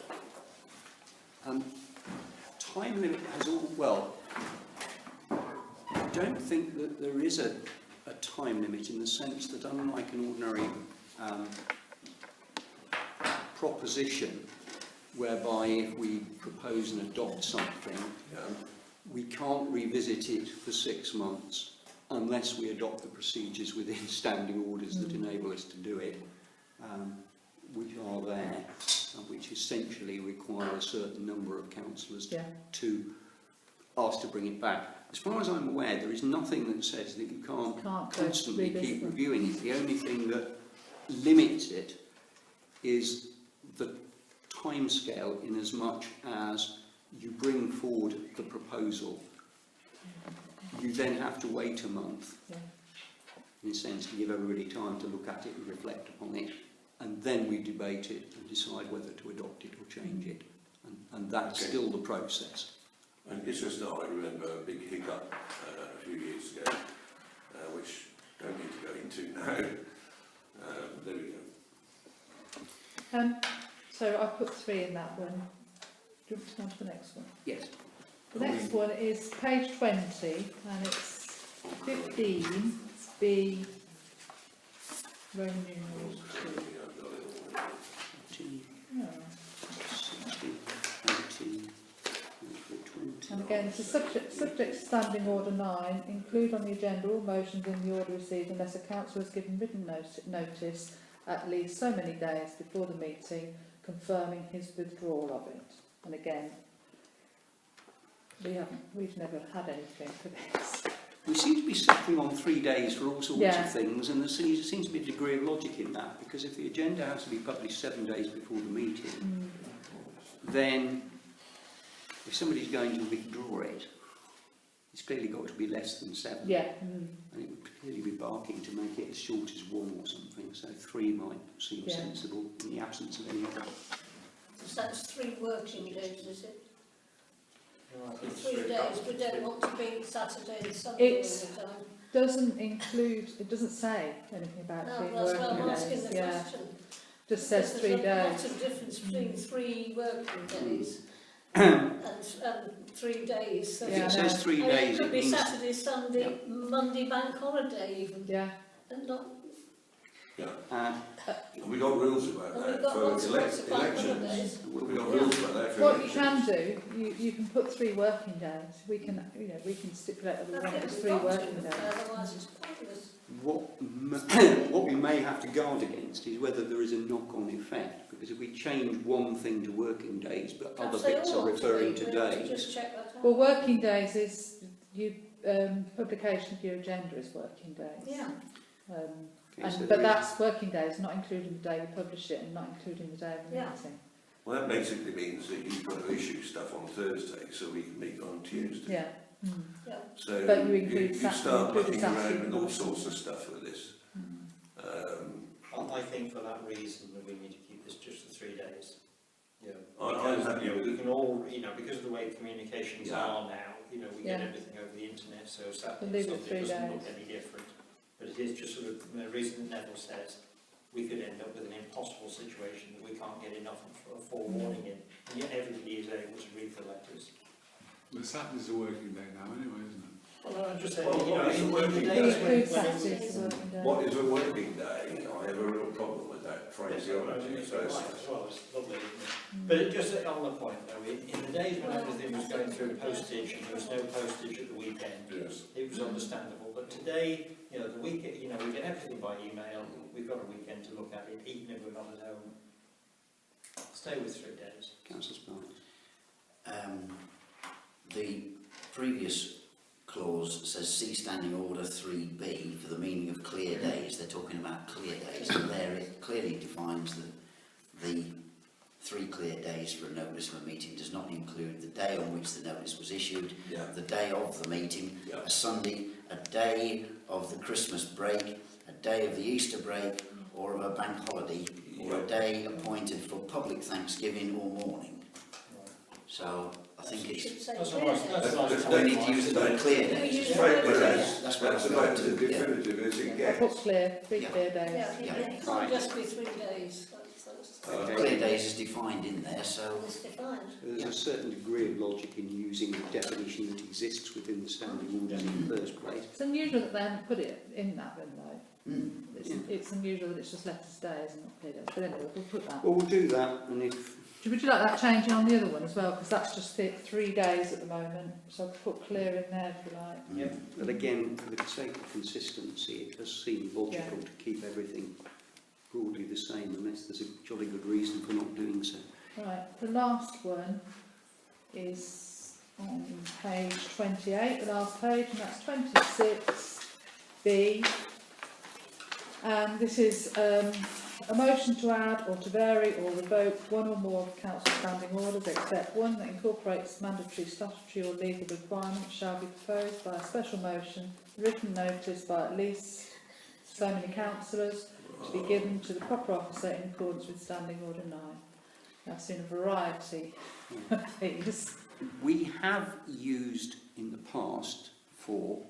Time limit has all, well, I don't think that there is a time limit in the sense that unlike an ordinary proposition, whereby if we propose and adopt something, we can't revisit it for 6 months unless we adopt the procedures within standing orders that enable us to do it. which are there, and which essentially require a certain number of councillors Yeah. to ask to bring it back. As far as I'm aware, there is nothing that says that you can't Can't go constantly revisit keep them. reviewing it. The only thing that limits it is the timescale, in as much as you bring forward the proposal. You then have to wait a month, Yeah. in a sense, to give everybody time to look at it and reflect upon it, and then we debate it and decide whether to adopt it or change it. And that's Okay. still the process. And it's just that I remember a big hiccup a few years ago, which I don't need to go into now. There we go. So I put 3 in that one. Do you want to go on to the next one? Yes. The next one is page 20, and it's 15, B, Roman numeral 2. Oh. 60, 80, 20. And again, it's a subject to Standing Order 9, include on the agenda all motions in the order received unless a councillor has given written notice at least so many days before the meeting confirming his withdrawal of it. And again, we've never had anything for this. We seem to be settling on 3 days for all sorts Yeah. of things, and there seems to be a degree of logic in that, because if the agenda has to be published 7 days before the meeting, then if somebody's going to withdraw it, it's clearly got to be less than 7. Yeah. And it would clearly be barking to make it as short as 1 or something, so 3 might seem Yeah. sensible in the absence of any other. So that's 3 working days, is it? No, I think it's 3 days, council we don't days. want to be Saturday and Sunday all It's- the time. It doesn't say anything about No, 3 that's why I'm working asking days. the Yeah, question. just says 3 There's a lot days. of difference between 3 working days and 3 days. So Yeah, If I it know. says 3 I mean, days, it could it be means... Saturday, Sunday, Monday bank holiday even, Yeah. and not. And we got rules about And that we've got for lots of bank elections. holidays. We got rules about that for What you elections. can do, you can put 3 working days. We can stipulate that we I want think it as we've 3 got to, working days. otherwise it's pointless. What we may have to guard against is whether there is a knock-on effect, because if we change one thing to working days but other Perhaps they bits all are want to referring be, to we have to days, just check that out. Well, working days is publication of your agenda is working days. Yeah. okay, so But there is- that's working days, not including the day you publish it and not including the day of the Yeah. meeting. Well, that basically means that you've got to issue stuff on Thursday so we can meet on Tuesday. Yeah. Yeah. So But you include you Saturday, start include mucking Saturday around with all morning. sorts of stuff with this. I think for that reason that we need to keep this just for 3 days. Yeah. I'm Because, happy you know, with we it. can all, you know, because of the way communications Yeah. are now, you know, we get Yeah. everything over the internet, so We'll Saturday leave and it Sunday 3 doesn't look days. any different. But it is just sort of the reason that Neville says we could end up with an impossible situation that we can't get enough of forewarning in, and yet everybody is able to read the letters. But Saturday's a working day now anyway, isn't it? Well, I'm just saying, Well, you know, what is a in working the day? We days include when it's... Saturday as a working day. What is a working day? I have a real problem with that Yes, phraseology. So well, it's lovely, isn't it? But it just on the point though, in the days when everything was going through postage and there was no postage at the weekend, Yes. it was understandable. But today, you know, the weekend, you know, we get everything by email. We've got a weekend to look at it, even if we're not at home. Stay with 3 days. Councillor Sparks. The previous clause says see standing order 3B for the meaning of clear days. They're talking about clear days, and there it clearly defines that the 3 clear days for a notice of a meeting does not include the day on which the notice was issued, yeah, the day of the meeting, yeah. a Sunday, a day of the Christmas break, a day of the Easter break, or of a bank holiday, or a day appointed for public Thanksgiving or mourning. So I think You it's should say That's clear almost- days. that's almost- we need to use the word clear We days. use the Straight word with clear. us. That's That's what about I as do, yeah. definitive as it I gets. put clear, 3 Yeah. clear days. Yeah, it can't just be 3 days. That's Clear days is defined in there, so it's defined. There's Yeah. a certain degree of logic in using the definition that exists within the standing orders in the first place. It's unusual that they haven't put it in that then though. mm, It's unusual that it's just letters days and not clear days. But anyway, we'll put that. Well, we'll do that, and if Would you like that changing on the other one as well? Because that's just 3 days at the moment. So I'll put clear in there if you like. Yeah. But again, for the sake of consistency, it does seem logical to keep everything broadly the same, unless there's a jolly good reason for not doing so. Right, the last one is on page 28, the last page, and that's 26B. And this is a motion to add or to vary or revoke one or more of council standing orders, except one that incorporates mandatory statutory or legal requirements, shall be proposed by a special motion, written notice by at least so many councillors, to be given to the proper officer in accordance with Standing Order 9. I've seen a variety of these. We have used in the past for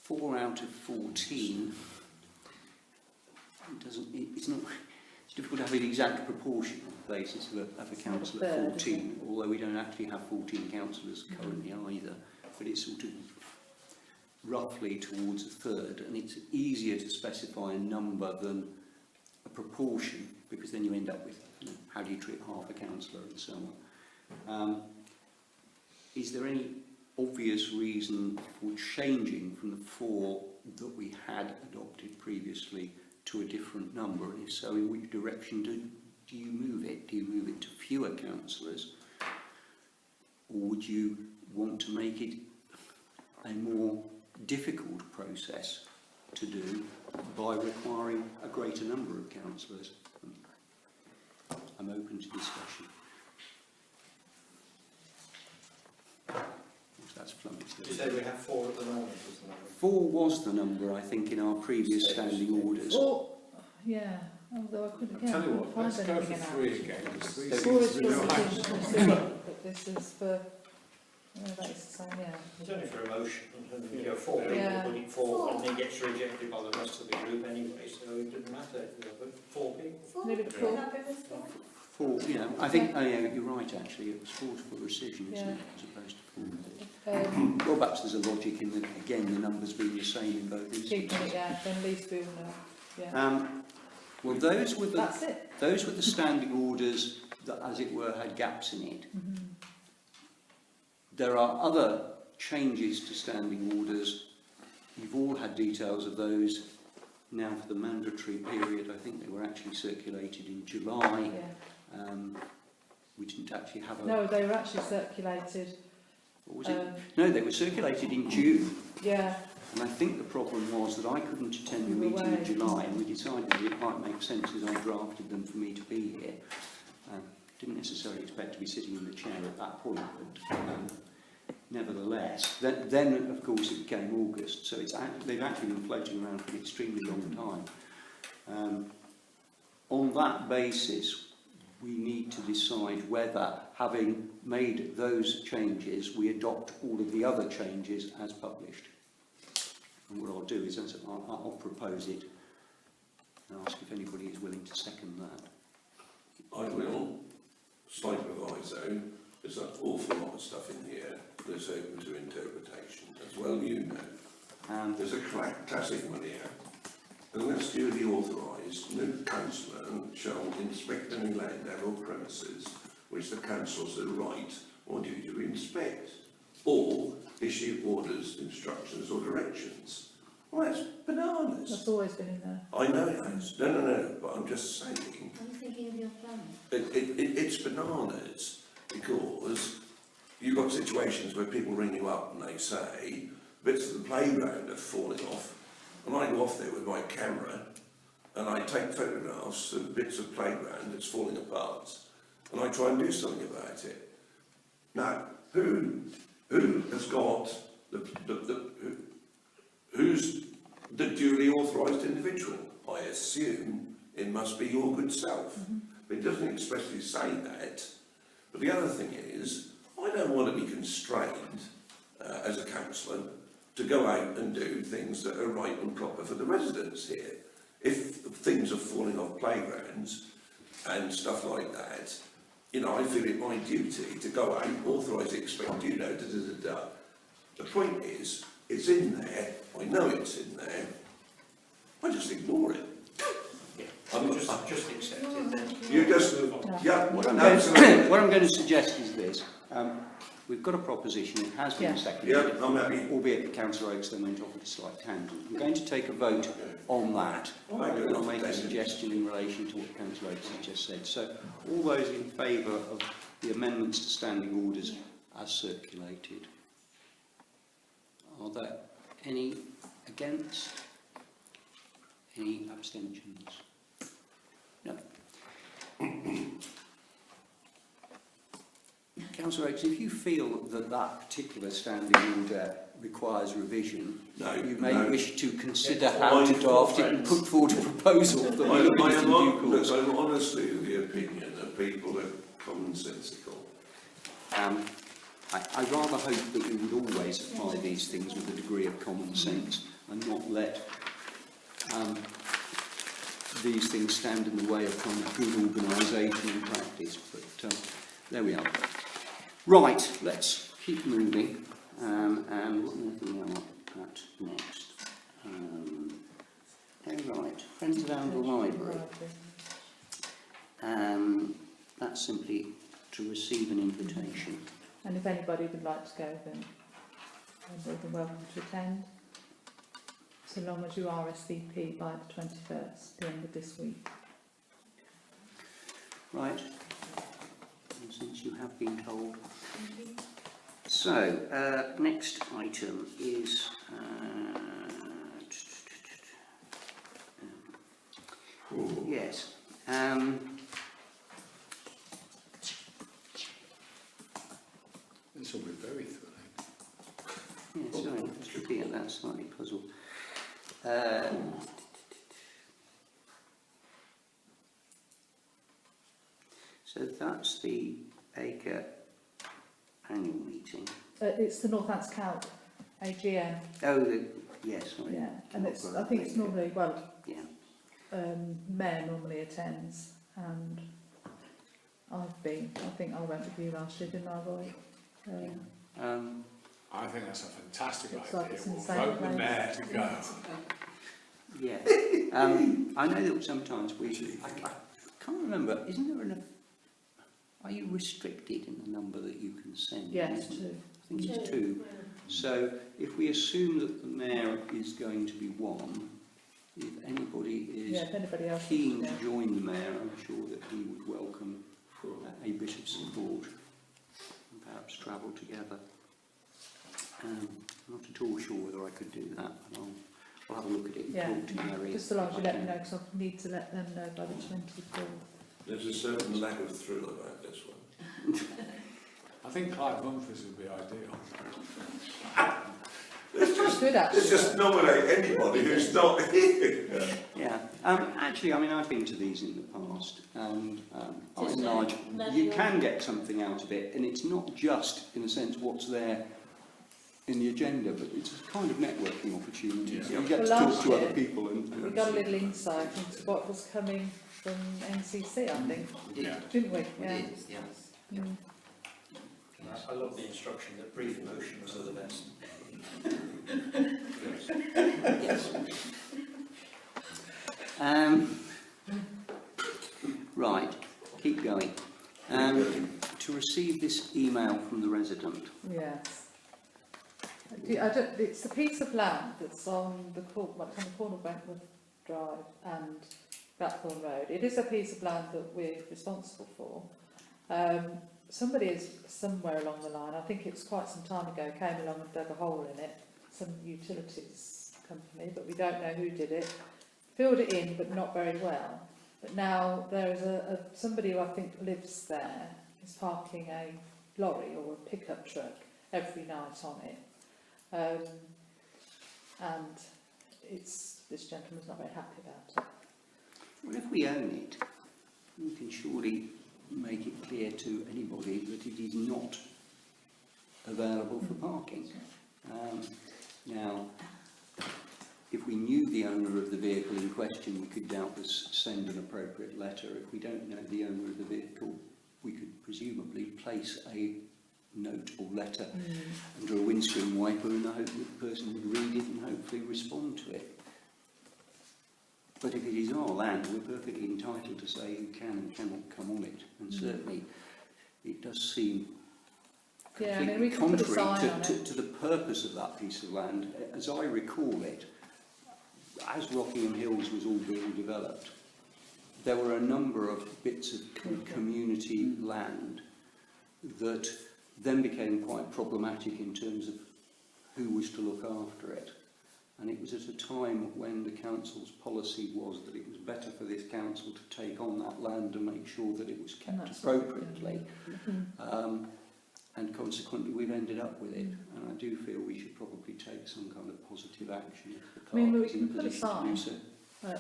4 out of 14. It's difficult to have an exact proportion on the basis of a council at 14, although we don't actually have 14 councillors currently either, but it's sort of roughly towards a third, and it's easier to specify a number than a proportion, because then you end up with, how do you treat half a councillor and so on. Is there any obvious reason for changing from the 4 that we had adopted previously to a different number? And if so, in which direction do you move it? Do you move it to fewer councillors? Or would you want to make it a more difficult process to do by requiring a greater number of councillors? I'm open to discussion. That's flummoxed. You said we have 4 at the moment, isn't it? 4 was the number, I think, in our previous standing orders. 4, yeah, although I couldn't, I'll tell you what, let's go for anything 3 again. Because 3 4 seems is to for be no decision, but this is for, that is the same, yeah. It's only for a motion, and you go 4 people Yeah. put it forward, and it gets rejected by the rest of the group anyway, so it doesn't matter. If you put 4 people. Leave it at 4. 4, I think, oh yeah, you're right actually, it was 4 for rescission, isn't Yeah. it, as opposed to 4. Well, perhaps there's a logic in, again, the numbers being the same in both Keeping instances. it, yeah, then at least we all know. Yeah. Well, those were That's it. the standing orders that, as it were, had gaps in it. There are other changes to standing orders. You've all had details of those. Now for the mandatory period, I think they were actually circulated in July. Yeah. We didn't actually have a... No, they were actually circulated. What was it? No, they were circulated in June. Yeah. And I think the problem was that I couldn't attend the You were meeting in away. July, and we decided that it might make sense as I drafted them for me to be here. Didn't necessarily expect to be sitting in the chair at that point, but nevertheless. Then, of course, it became August, so they've actually been floating around for an extremely long time. On that basis, we need to decide whether, having made those changes, we adopt all of the other changes as published. And what I'll do is I'll propose it and ask if anybody is willing to second that. I will. Slight proviso, there's an awful lot of stuff in here that's open to interpretation, as well you know. There's a classic one here. Unless duly authorised, no councillor shall inspect any land or premises which the council's a right or duty to inspect, or issue orders, instructions or directions. Well, that's bananas. That's always been in there. I know it has. No, but I'm just saying. I'm thinking of your plan. It's bananas, because you've got situations where people ring you up and they say bits of the playground are falling off, and I go off there with my camera and I take photographs of bits of playground that's falling apart, and I try and do something about it. Now, who has got who's the duly authorised individual? I assume it must be your good self. But it doesn't expressly say that. But the other thing is, I don't want to be constrained as a councillor to go out and do things that are right and proper for the residents here. If things are falling off playgrounds and stuff like that, you know, I feel it my duty to go out, authorise it, expect, you know, da-da-da-da. The point is, it's in there, I know it's in there, I just ignore it. I'm just accept it then. You just, Move on. yeah, What I'm absolutely. going to suggest is this. we've got a proposition, it has been Yeah. seconded, Yeah, I'm happy. albeit the councillor Oakes then went off at a slight tangent. I'm going to take a vote on that. I And do. I'll make a suggestion in relation to what councillor Oakes has just said. So, all those in favour of the amendments to standing orders as circulated? Are there any against? Any abstentions? No. Councillor Oakes, if you feel that that particular standing order requires revision, No, you may no. wish to consider Yeah, how to fine, draft it and friends. put forward a proposal that I we look at am in due on, course. look, I'm honestly of the opinion that people are commonsensical. I rather hope that we would always apply these things with a degree of common sense and not let these things stand in the way of kind of good organisation and practice. But there we are. Right, let's keep moving. And what are we looking at next? Right, Friends of Oundle Library. That's simply to receive an invitation. And if anybody would like to go, then they're more than welcome to attend, so long as you RSVP by the 21st, the end of this week. Right, and since you have been told. So, next item is yes. This will be very thrilling. Yeah, sorry, I'm just looking at that, slightly puzzled. So that's the ACRE annual meeting. It's the Northants Count AGM, Oh, yes, sorry. yeah, and it's, I think it's normally, well, Yeah. Mayor normally attends, and I've been, I think I went with you last year, didn't I, Roy? I think that's a fantastic Looks like idea. it's in We'll the same vote the place. mayor to go. Yeah. I know that sometimes I can't remember, isn't there enough, are you restricted in the number that you can send? Yes, Isn't it? too. I think it's 2. So if we assume that the mayor is going to be 1, if anybody is Yeah, if anybody else keen wants to to go. join the mayor, I'm sure that he would welcome a bit of support and perhaps travel together. I'm not at all sure whether I could do that, but I'll have a look at it and Yeah, talk to Mary. just so long as you if I let me can. know, because I need to let them know by the 24th. There's a certain lack of thrill about this one. I think Clive Humphreys would be ideal. Good, actually. Let's just nominate anybody who's not here. Yeah, actually, I mean, I've been to these in the past, and by Just and large, let you you- can get something out of it, and it's not just, in a sense, what's there in the agenda, but it's a kind of networking opportunity. Yeah. So you get Well, to talk last to other year, people. And We got a little insight into what was coming from NCC, I think, We did. Yeah. didn't we? We Yeah. did, yeah. Mm. I love the instruction that brief motions are the best. Yes. Right, keep going. To receive this email from the resident. Yes. It's a piece of land that's on the corner of Wentworth Drive and Blackthorn Road. It is a piece of land that we're responsible for. Somebody is somewhere along the line, I think it was quite some time ago, came along and dug a hole in it, some utilities company, but we don't know who did it. Filled it in, but not very well. But now there is somebody who I think lives there is parking a lorry or a pickup truck every night on it. And this gentleman's not very happy about it. Well, if we own it, we can surely make it clear to anybody that it is not available for parking. Now, if we knew the owner of the vehicle in question, we could doubtless send an appropriate letter. If we don't know the owner of the vehicle, we could presumably place a note or letter under a windscreen wiper in the hope that the person would read it and hopefully respond to it. But if it is our land, we're perfectly entitled to say who can and cannot come on it. And certainly it does seem Yeah, I mean, completely we can put a contrary sign on to the purpose of that piece of land. As I recall it, as Rockingham Hills was all being developed, there were a number of bits of community land that then became quite problematic in terms of who was to look after it. And it was at a time when the council's policy was that it was better for this council to take on that land and make sure that it was kept That's appropriately. Mm-hmm. And consequently we've ended up with it. And I do feel we should probably take some kind of positive action if the I mean, clerk we is in can a put a position to do so.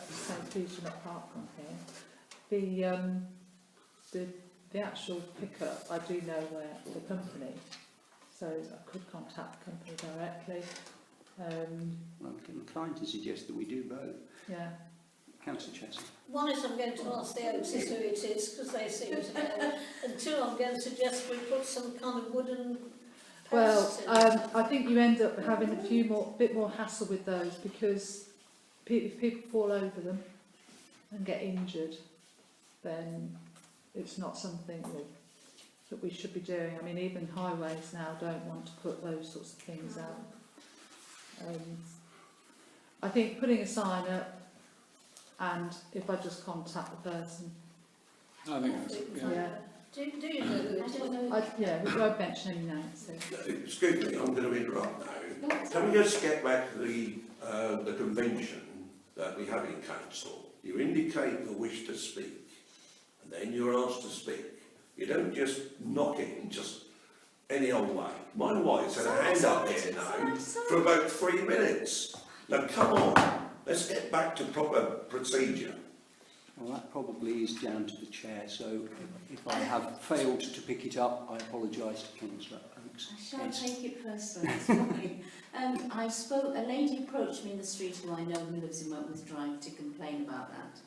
St Peter Park on here. The actual pickup, I do know where the company, so I could contact the company directly. Well, I'm inclined to suggest that we do both. Yeah. Councillor Chesson. One is I'm going to ask the Oakses who it is, because they seem to know. And two, I'm going to suggest we put some kind of wooden Well, posts in. I think you end up having a bit more hassle with those because if people fall over them and get injured, then it's not something that we should be doing. I mean, even highways now don't want to put those sorts of things out. I think putting a sign up, and if I just contact the person, I think that's, yeah. Do you know who it is? Yeah, we won't mention any names. So. Excuse me, I'm going to interrupt now. Can we just get back to the convention that we have in council? You indicate your wish to speak, and then you're asked to speak. You don't just knock in just any old way. My wife's had a hand up here now for about 3 minutes. Now come on, let's get back to proper procedure. Well, that probably is down to the chair, so if I have failed to pick it up, I apologise to Councillor Oakes. I shan't Yes. take it personally, it's fine. A lady approached me in the street who I know who lives in Wentworth Drive to complain about that.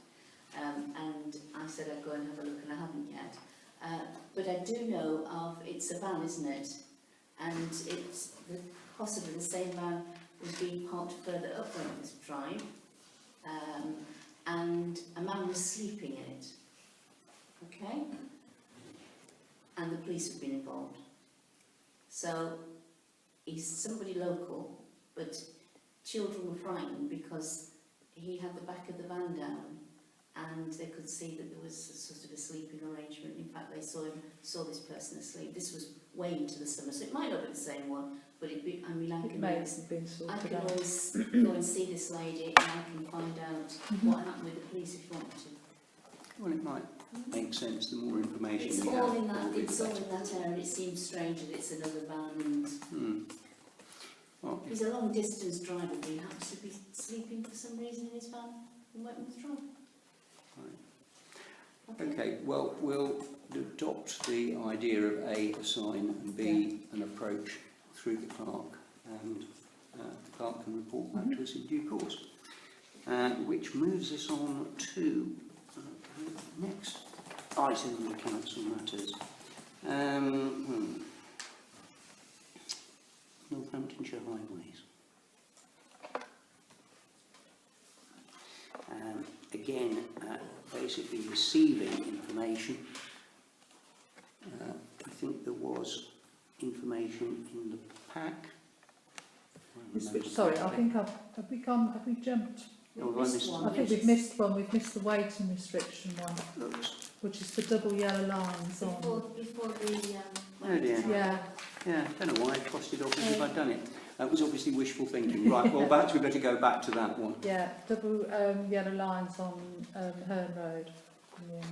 And I said I'd go and have a look, and I haven't yet. But I do know of, it's a van, isn't it? And it's possibly the same van was being parked further up Wentworth Drive. And a man was sleeping in it. Okay? And the police have been involved. So he's somebody local, but children were frightened because he had the back of the van down and they could see that there was a sort of a sleeping arrangement. In fact, they saw this person asleep. This was way into the summer, so it might not be the same one, but I can always go and see this lady and I can find out what happened with the police if you want to. Well, it might make sense. The more information It's we all have, in that. the It's all better. in that area. It seems strange that it's another van, and Well, he's a long distance driver, but he happens to be sleeping for some reason in his van in Wentworth Drive. okay, well, we'll adopt the idea of A, a sign, and B, an approach through the clerk, and the clerk can report back to us in due course. Which moves us on to the next item on the council matters. Northamptonshire Highways. Again, basically receiving information. I think there was information in the pack. Sorry, I think have we jumped? Oh, have I missed I think we've missed one. We've missed the waiting restriction one, Looks, which is the double yellow lines on. Before the oh dear. Yeah, Yeah, I don't know why I crossed it off as if I'd done it. That was obviously wishful thinking. Right, well, perhaps we better go back to that one. yeah, double yellow lines on Herne Road. Yeah.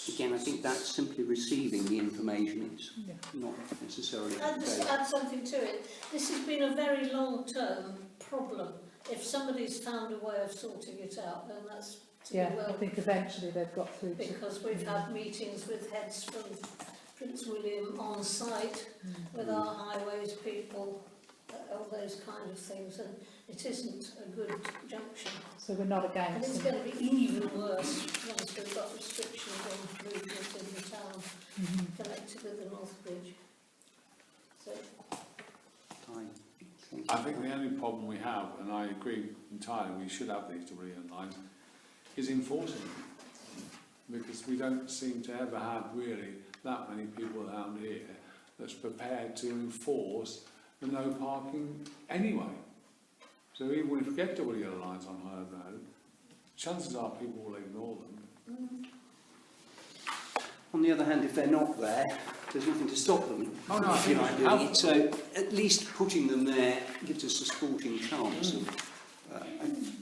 Again, I think that's simply receiving the information. It's Yeah. not necessarily. I'll just add something to it. This has been a very long-term problem. If somebody's found a way of sorting it out, then that's to be Yeah, I welcome. think eventually they've got through to. Because we've had meetings with heads from Prince William on site with our highways people, all those kind of things, and it isn't a good junction. So we're not And against it's them. going to be even worse once we've got restrictions on movement in the town connected with the North Bridge. So, Time. Thank I you. think the only problem we have, and I agree entirely, we should have these double yellow lines, is enforcing them. because we don't seem to ever have really that many people around here that's prepared to enforce the no parking anyway. So even if we get double yellow lines on High Road, chances are people will ignore them. On the other hand, if they're not there, there's nothing to stop them. Oh, no, I if you think like we doing have it. So at least putting them there gives us a sporting chance of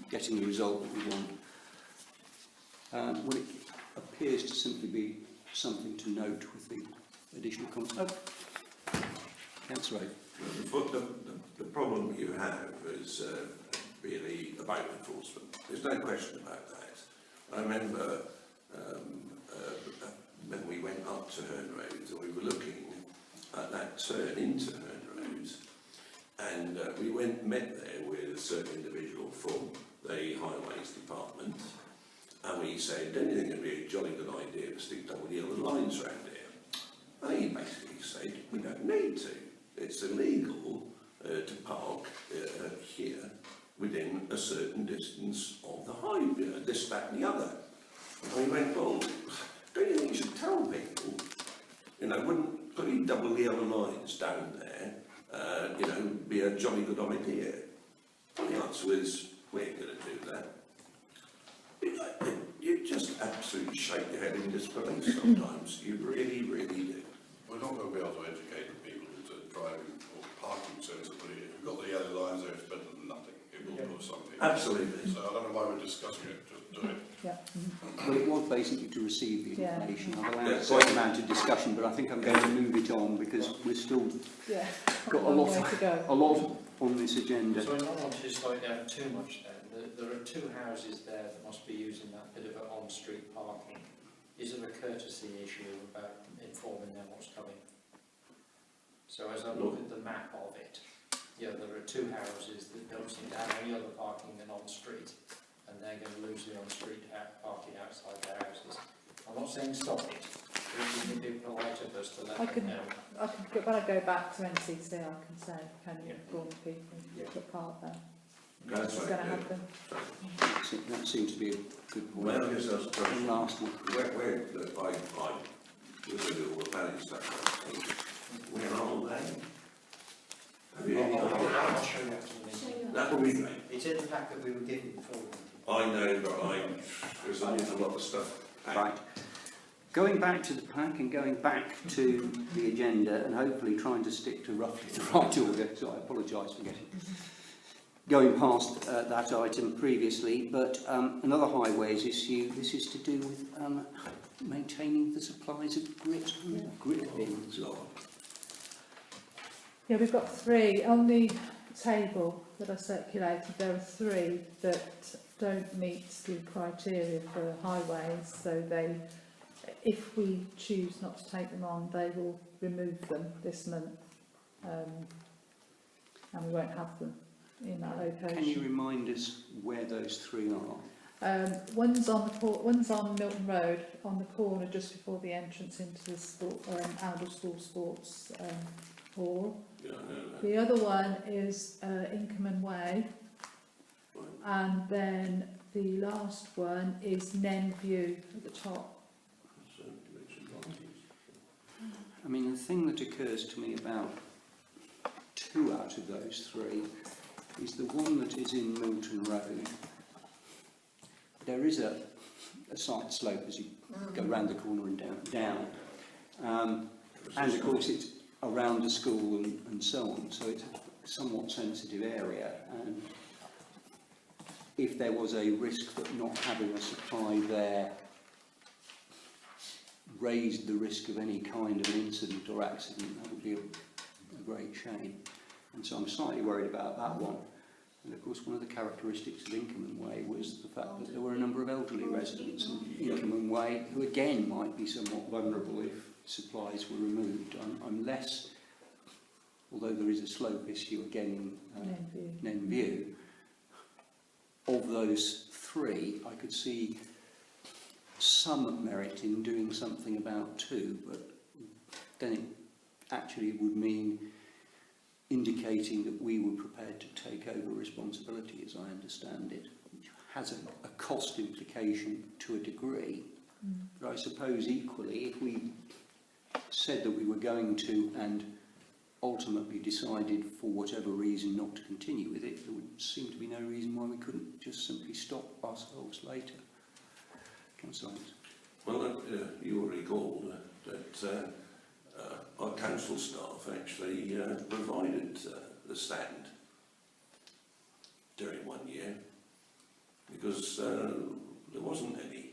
getting the result that we want. Well, it appears to simply be something to note with the additional comments. Oh, Councillor Oak. The problem you have is really about enforcement. There's no question about that. I remember when we went up to Herne Road, and we were looking at that turn into Herne Road, and we met there with a certain individual from the Highways Department, and we said, don't you think it'd be a jolly good idea to stick double yellow lines around here? And he basically said, we don't need to. It's illegal to park here within a certain distance of the highway, this, that and the other. And we went, well, don't you think you should tell people, you know, wouldn't putting double yellow lines down there, you know, be a jolly good idea? And the answer was, we ain't going to do that. You just absolutely shake your head in disbelief sometimes. You really, really do. We're not going to be able to educate the people into driving or parking sensibly. If we've got the yellow lines there, it's better than nothing. It will put some people. Absolutely. So I don't know why we're discussing it, just do it. Yeah. Well, it was basically to receive the Yeah. information. I've allowed quite an amount of discussion, but I think I'm going to move it on because we've still Yeah. got a long lot, way to go. a lot on this agenda. So I don't want to slow it down too much then. There are two houses there that must be using that bit of on-street parking. Is it a courtesy issue about informing them what's coming? So as I look at the map of it, yeah, there are two houses that don't seem to have any other parking than on-street, and they're going to lose the on-street parking outside their houses. I'm not saying stop it, but it would be polite of us to let them know. When I go back to NCC, I can say, can you inform people that part there? That's It's right. going to happen. That seems to be a good point. Well, I guess that's the And last one. where look, I was going to do all the planning stuff last week. Where are they? Have you any idea? I'll show you after the meeting. That would be great. It's in the pack that we were given before. I know, but there's a lot of stuff. Right. Going back to the pack and going back to the agenda and hopefully trying to stick to roughly the right order, so I apologise for going past that item previously, but another highways issue, this is to do with maintaining the supplies of grit bins. Yeah, we've got three. On the table that I circulated, there are three that don't meet the criteria for highways, so they, if we choose not to take them on, they will remove them this month, and we won't have them in that location. Can you remind us where those three are? One's on Milton Road, on the corner just before the entrance into the Aldle School Sports Hall. Yeah, I know that. The other one is Inkerman Way, and then the last one is Nen View at the top. I mean, the thing that occurs to me about two out of those three is the one that is in Milton Road. There is a slight slope as you go round the corner and down. And of course it's around the school and so on, so it's a somewhat sensitive area, and if there was a risk that not having a supply there raised the risk of any kind of an incident or accident, that would be a great shame. And so I'm slightly worried about that one. And of course one of the characteristics of Inkerman Way was the fact that there were a number of elderly residents in Inkerman Way who again might be somewhat vulnerable if supplies were removed. I'm less, although there is a slope issue again in Nen View, of those three I could see some merit in doing something about two, but then it actually would mean indicating that we were prepared to take over responsibility, as I understand it, which has a cost implication to a degree, But I suppose equally, if we said that we were going to and ultimately decided for whatever reason not to continue with it, there would seem to be no reason why we couldn't just simply stop ourselves later. Councillor Hines. Well, you will recall that our council staff actually provided the stand during 1 year because there wasn't any.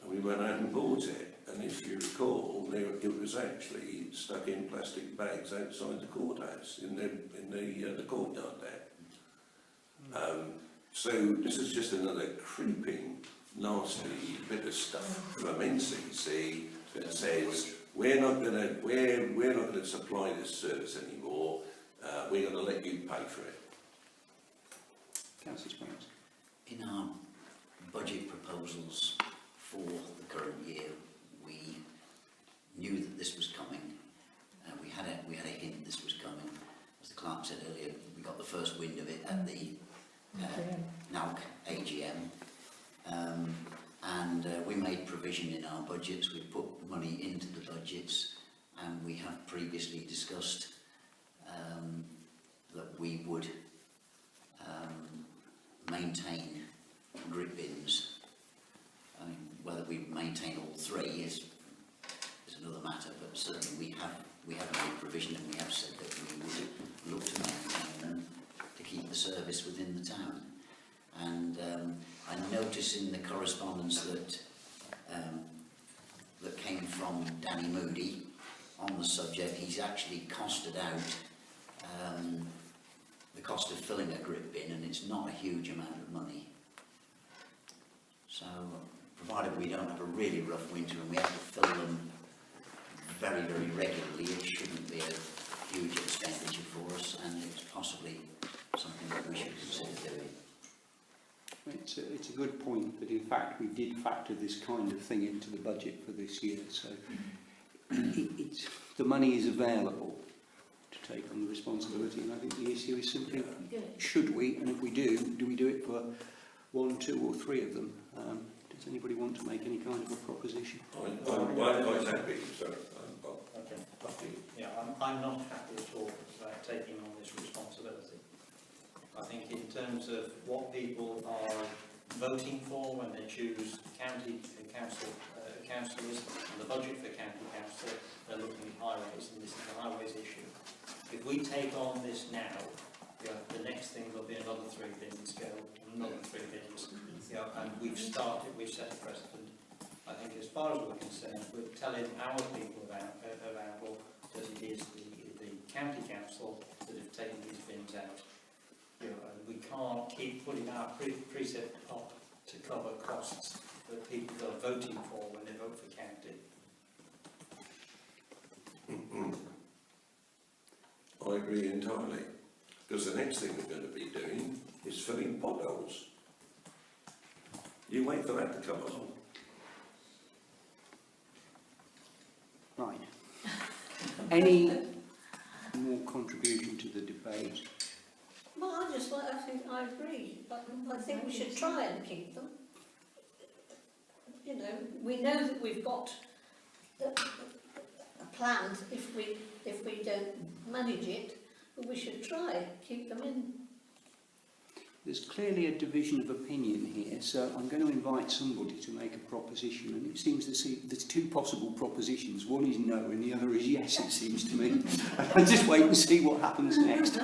And we went out and bought it. And if you recall, it was actually stuck in plastic bags outside the courthouse, in the courtyard there. So this is just another creeping, nasty bit of stuff from NCC that says we're not going to supply this service anymore. We're going to let you pay for it. Councillor Springs. In our budget proposals for the current year, we knew that this was coming, and we had a hint this was coming. As the clerk said earlier, we got the first wind of it at the NALC AGM, and we made provision in our budgets. We put money into the budgets, and we have previously discussed that we would maintain grit bins. I mean, whether we maintain all three is another matter, but certainly we have made provision, and we have said that we would look to maintain them to keep the service within the town. And I notice in the correspondence that came from Danny Moody on the subject, he's actually costed out the cost of filling a grit bin, and it's not a huge amount of money. So, provided we don't have a really rough winter and we have to fill them very, very regularly, it shouldn't be a huge expenditure for us, and it's possibly something that we should consider doing. It's a good point that in fact we did factor this kind of thing into the budget for this year, so the money is available to take on the responsibility, and I think the issue is simply should we, and if we do we do it for 1, 2 or 3 of them? Does anybody want to make any kind of a proposition? I'm quite happy, so Okay. Yeah, I'm not happy at all about taking on this responsibility. I think in terms of what people are voting for when they choose county councillors and the budget for county council, they're looking at highways, and this is a highways issue. If we take on this now, the next thing will be another 3 bins go, another 3 bins, and we've set a precedent. I think as far as we're concerned, we're telling our people about well, that it is the county council that have taken these bins out. And we can't keep putting our precept up to cover costs that people are voting for when they vote for county. I agree entirely, because the next thing we're going to be doing is filling potholes. You wait for that to come along. Right. Any more contribution to the debate? Well, I think I agree. I think we should try and keep them. You know, we know that we've got a plan if we don't manage it, but we should try keep them in. There's clearly a division of opinion here, so I'm going to invite somebody to make a proposition, and it seems there's 2 possible propositions. One is no and the other is yes, it seems to me. I'll just wait and see what happens next.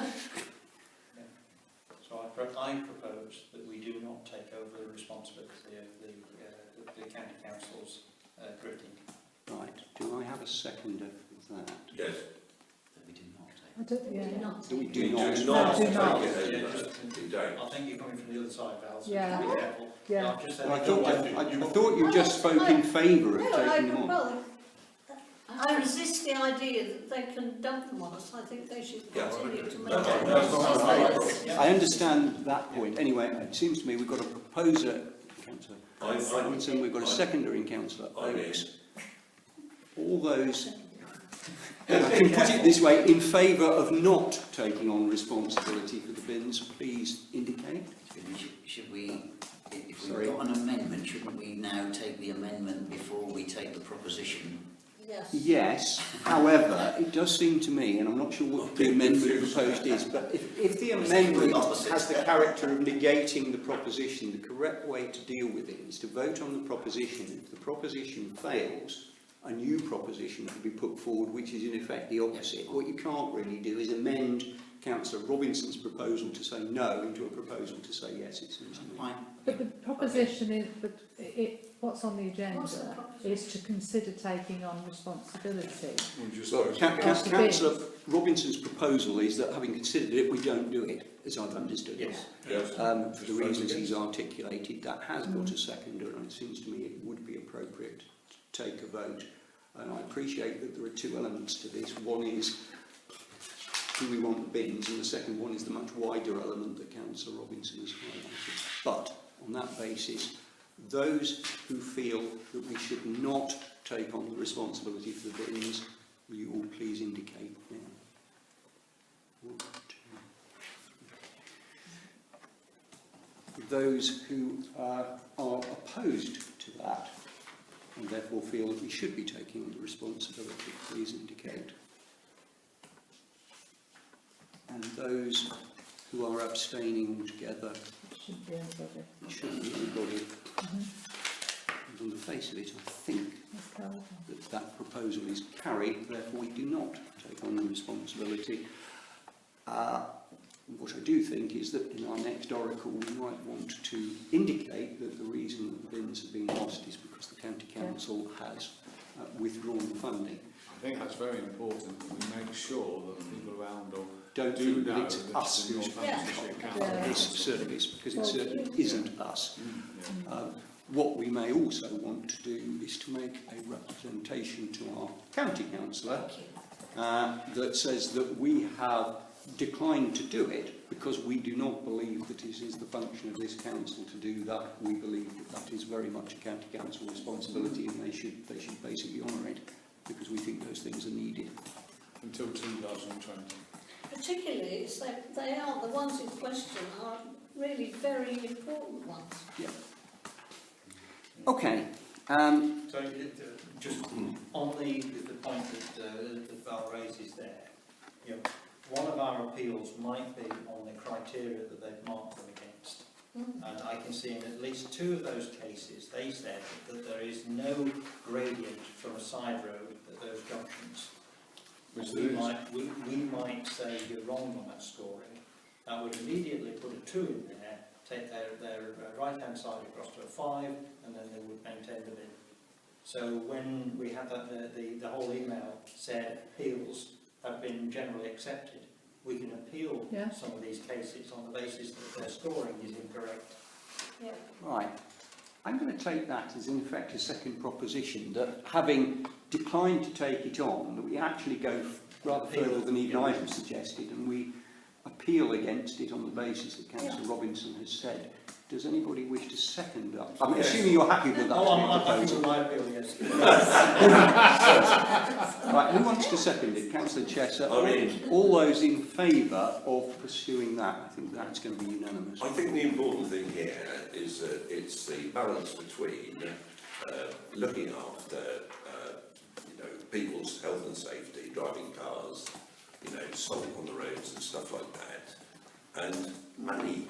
So I propose that we do not take over the responsibility of the county council's gritting. Right, do I have a seconder for that? Yes. That we do not take. I don't, yeah. Do we You do not? do No, not do take not. it Yeah, over. You don't. I think you're coming from the other side, Val, so Yeah. be careful. Yeah. I've just said Well, I thought you just spoke in favour of taking them on. I resist the idea that they can dump them on us. I think they should continue to That's maintain right. them. I understand that point. Anyway, it seems to me we've got a proposer, Councillor Robinson, we've got a seconder in Councillor Oakes. All those I can put it this way, in favour of not taking on responsibility for the bins, please indicate. Should we, if Sorry. we've got an amendment, shouldn't we now take the amendment before we take the proposition? Yes. Yes, however, it does seem to me, and I'm not sure what the amendment proposed is, but if the amendment has the character of negating the proposition, the correct way to deal with it is to vote on the proposition. If the proposition fails, a new proposition can be put forward, which is in effect the opposite. What you can't really do is amend Councillor Robinson's proposal to say no into a proposal to say yes, it seems to me. Fine. But the proposition is, but what's on the agenda What's the proposition? is to consider taking on responsibility. We'll just Well, vote. Councillor Robinson's proposal is that, having considered it, we don't do it, as I've understood it. Yes. Yes. For the reasons he's articulated, that has got a seconder, and it seems to me it would be appropriate to take a vote. And I appreciate that there are two elements to this. One is, do we want the bins? And the second one is the much wider element that Councillor Robinson has highlighted. But on that basis, those who feel that we should not take on the responsibility for the bins, will you all please indicate now? 1, 2. Those who are opposed to that and therefore feel that we should be taking on the responsibility, please indicate. And those who are abstaining altogether, It shouldn't be anybody. it shouldn't be anybody. And on the face of it, I think Let's carry on. that that proposal is carried, therefore we do not take on the responsibility. What I do think is that in our next oracle we might want to indicate that the reason that the bins have been lost is because the County Council has withdrawn the funding. I think that's very important that we make sure that people around or Don't do think that know it's that us it's the who's Northamptonshire for Council. this service, because it certainly isn't us. Yeah. What we may also want to do is to make a representation to our county councillor that says that we have declined to do it because we do not believe that it is the function of this council to do that. We believe that that is very much a county council responsibility, and they should basically honour it, because we think those things are needed. Until 2020. Particularly, it's like they are, the ones in question are really very important ones. Yeah. Okay. So just on the point that Val raises there, you know, one of our appeals might be on the criteria that they've marked them against. And I can see in at least 2 of those cases, they said that there is no gradient from a side road at those junctions. Which we there is. we might say you're wrong on that scoring. That would immediately put a 2 in there, take their right-hand side across to a 5, and then they would maintain the bin. So when we had that, the whole email said appeals have been generally accepted, we can appeal some of these cases on the basis that their scoring is incorrect. Yeah. Right. I'm going to take that as in effect a second proposition, that having declined to take it on, that we actually go rather further than even I have suggested, and we appeal against it on the basis that Councillor Robinson has said. Does anybody wish to second that? I'm assuming you're happy with that I'm happy proposal. with my appeal, yes. Right, who wants to second it? Councillor Chesser. I All those in favour of pursuing that, I think that's going to be unanimous. I think the important thing here is that it's the balance between looking after people's health and safety, driving cars, stopping on the roads and stuff like that, and money.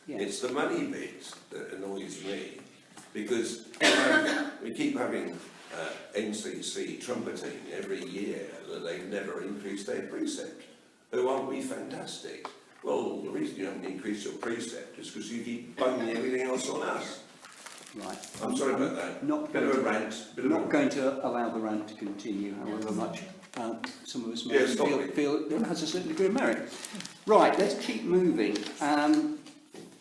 Yeah. It's the money bit that annoys me, because we keep having NCC trumpeting every year that they've never increased their precept. Oh, aren't we fantastic? Well, the reason you haven't increased your precept is because you keep bunging everything else on us. Right. I'm sorry about that. Bit of a rant. Not going to allow the rant to continue, however much some of us may Yeah, stop feel it has a certain degree of merit. Right, let's keep moving.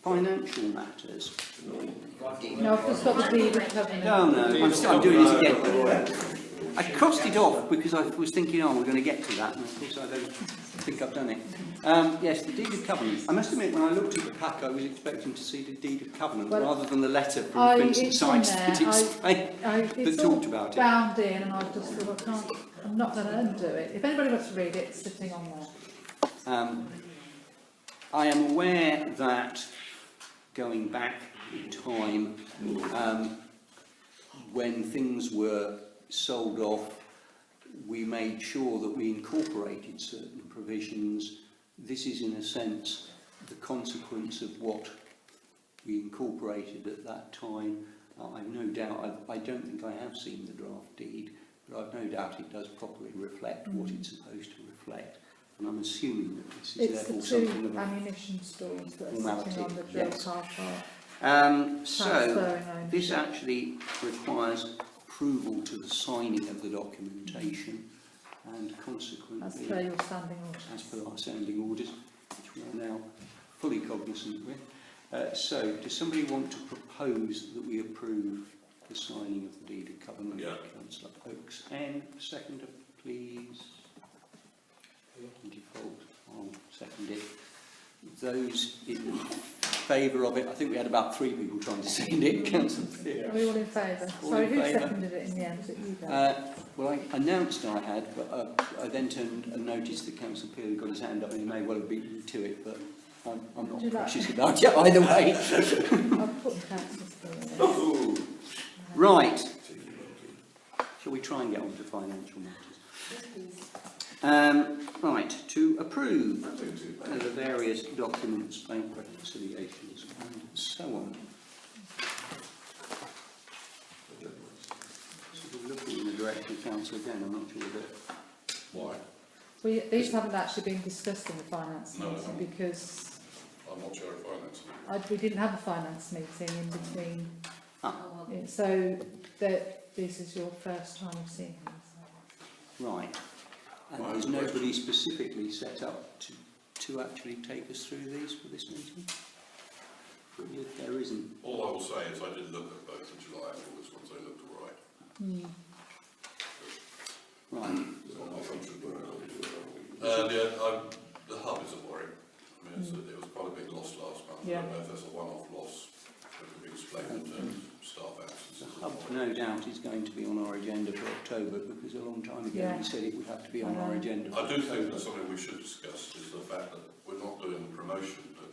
Financial matters. No, I've just got the deed of covenant. No, I'm doing this again. I crossed it off because I was thinking, oh, we're going to get to that, and of course I don't think I've done it. Yes, the deed of covenant. I must admit, when I looked at the pack, I was expecting to see the deed of covenant rather than the letter from Vincent it's on Sykes there. that explained, that it's talked all about it. bound in, and I just thought I'm I'm not going to undo it. If anybody wants to read it, it's sitting on there. I am aware that going back in time, when things were sold off, we made sure that we incorporated certain provisions. This is, in a sense, the consequence of what we incorporated at that time. I've no doubt, I don't think I have seen the draft deed, but I've no doubt it does properly reflect what it's supposed to reflect. And I'm assuming that this is It's therefore the something two of a ammunition stores that are formality, sitting on the drill yes. car park. So, Transferring ownership. this actually requires approval to the signing of the documentation, and As consequently, per your standing orders. as per our standing orders, which we are now fully cognizant with. So, does somebody want to propose that we approve the signing of the deed of covenant? Yeah. Councillor Oakes. N, seconder, please. Default, I'll second it. Those in favour of it, I think we had about 3 people trying to second it. Councillor Fear. Are we all in favour? All Sorry, in who favour? seconded it in the end? Was it you, Dave? Well, I announced I had, but I then turned and noticed that Councillor Peel got his hand up and he may well have beaten me to it, but I'm Would not you like- precious about it either way. I'll put council for Oh, Right. Shall we try and get on to financial matters? Right, to approve the various documents, bank reconciliations and so on. Sort of looking in the direction of council again, I'm not sure that... Why? These haven't actually been discussed in the finance No, meeting no. because I'm not sure of finance. we didn't have a finance meeting in between. Ah, Yeah, so this is your first time of seeing these. right. And Right, there's right. nobody specifically set up to actually take us through these for this meeting? There isn't. All I will say is I did look at both the July and August ones, they looked all right. Right. It's not my function. The hub is a worry. I mean, it was quite a big loss last month. Yeah. I don't know if there's a one-off loss that can be explained in terms of staff absences. The hub, no doubt, is going to be on our agenda for October, because a long time ago Yeah. we said it would have to be on our agenda for I do think October. that something we should discuss is the fact that we're not doing the promotion that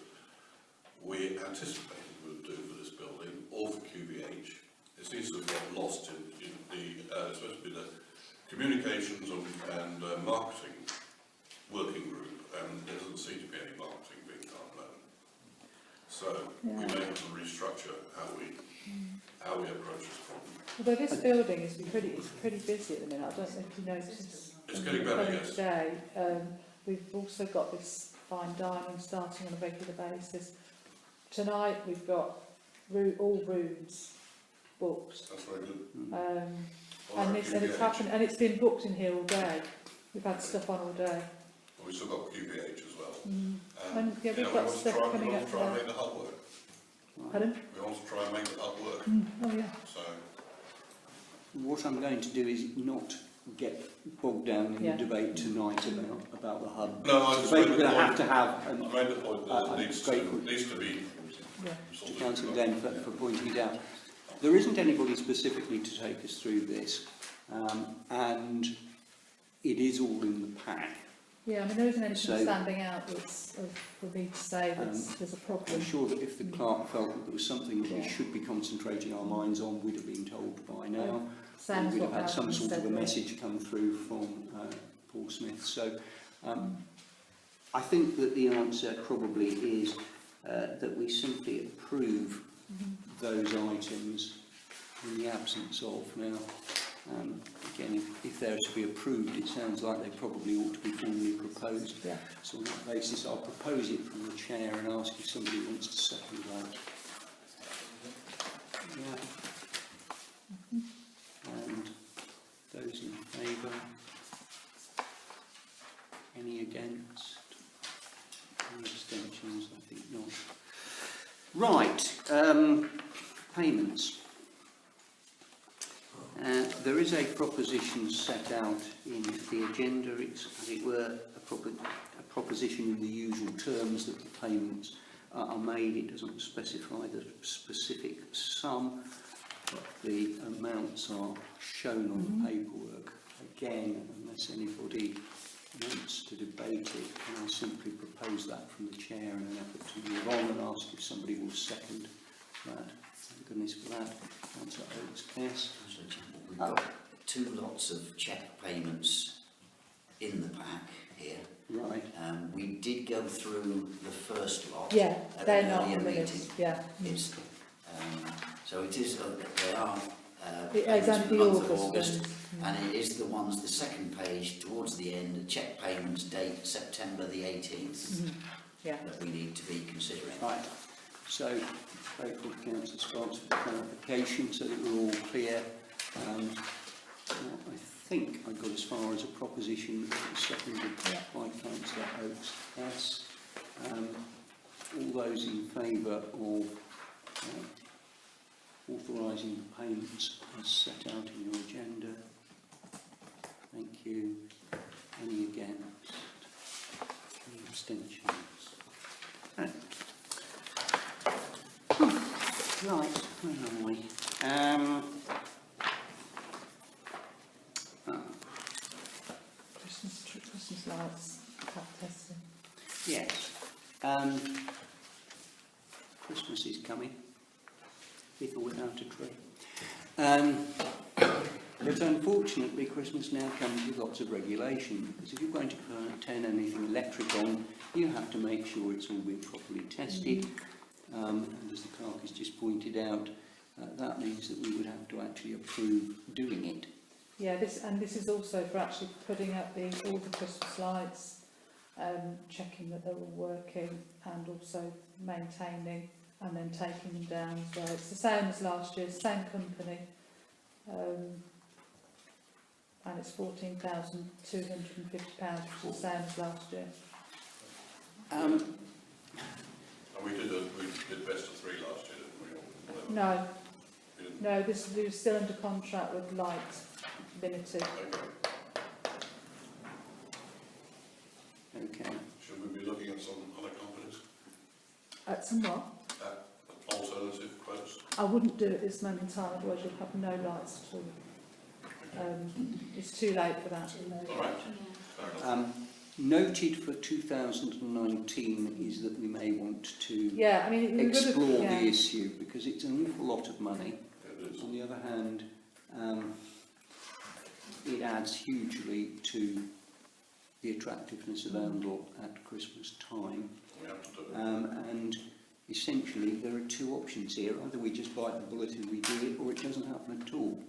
we anticipated we would do for this building, or for QVH. It seems to have got lost in the, it's supposed to be the communications and marketing working group, and there doesn't seem to be any marketing being done at the moment. So we may have to restructure how we approach this problem. Although this building is pretty busy at the minute. I don't know if you noticed. It's getting better, yes. Today, we've also got this fine dining starting on a regular basis. Tonight we've got all rooms booked. That's very good. And it's happened, and it's been booked in here all day. We've had stuff on all day. Well, we've still got QVH as well. And, yeah, we've got stuff coming we want up to try and there. make the hub work. Pardon? We want to try and make the hub work. Oh yeah. So What I'm going to do is not get bogged down in Yeah. the debate tonight about the hub. no, I It's a just debate made we're the going to point. have, I and made the point that I'm it needs grateful. to be Yeah. sort of Councillor Den for pointing it out. There isn't anybody specifically to take us through this, and it is all in the pack. Yeah, I mean there isn't anything So- standing out that's for me to say that there's a problem. I'm sure that if the clerk felt that there was something that we should be concentrating our minds on, we'd have been told by now. Same And as we'd what have had some Malcolm sort of a said, message come through from Paul Smith. So I think that the answer probably is that we simply approve those items in the absence of. Now, again, if they're to be approved, it sounds like they probably ought to be formally proposed. Yeah. So on that basis, I'll propose it from the chair and ask if somebody wants to second that. Yeah. And those in favour? Any against? Any abstentions? I think not. Right, payments. There is a proposition set out in the agenda. It's, as it were, a proposition in the usual terms that the payments are made. It doesn't specify the specific sum, but the amounts are shown on the paperwork. again, unless anybody wants to debate it, can I simply propose that from the chair in an effort to move on and ask if somebody will second that? Thank goodness for that. Councillor Oates, yes? Councillor Chappell, we've got 2 lots of cheque payments in the pack here. Right. We did go through the first lot. Yeah, at they're an not earlier on the meeting. list, yeah. It's, so it is, they are It is payments for only the the month of August August, and it is the ones, the second page towards the end, the cheque payments date September the 18th, Yeah. that we need to be considering. Right. So, grateful to Councillor Scroggs for the clarification so that we're all clear. Well, I think I got as far as a proposition that was seconded by Councillor Oates. Yes. All those in favour of authorising the payments as set out in your agenda? Thank you. Any against? Any abstentions? Right, where are we? Christmas lights, pack testing. Yes. Christmas is coming, with or without a tree. But unfortunately, Christmas now comes with lots of regulation, because if you're going to turn anything electric on, you have to make sure it's all been properly tested. And as the clerk has just pointed out, that means that we would have to actually approve doing it. Yeah, this is also for actually putting up all the Christmas lights, checking that they're all working, and also maintaining and then taking them down as well. It's the same as last year, same company, and it's £14,250, which is the same as last year. And we did best of 3 last year, didn't we? No, no, we were still under contract with Light Limited. Okay. Should we be looking at some other companies? At some what? Alternative quotes? I wouldn't do it at this moment in time, otherwise you'll have no lights at all. It's too late for that. All right. Fair enough. Noted for 2019 is that we may want to Yeah, I mean, we would have- explore yeah. the issue, because it's an awful lot of money. It is. On the other hand, it adds hugely to the attractiveness of Oundle at Christmas time. We have to do it. And essentially, there are 2 options here. Either we just bite the bullet and we do it, or it doesn't happen at all.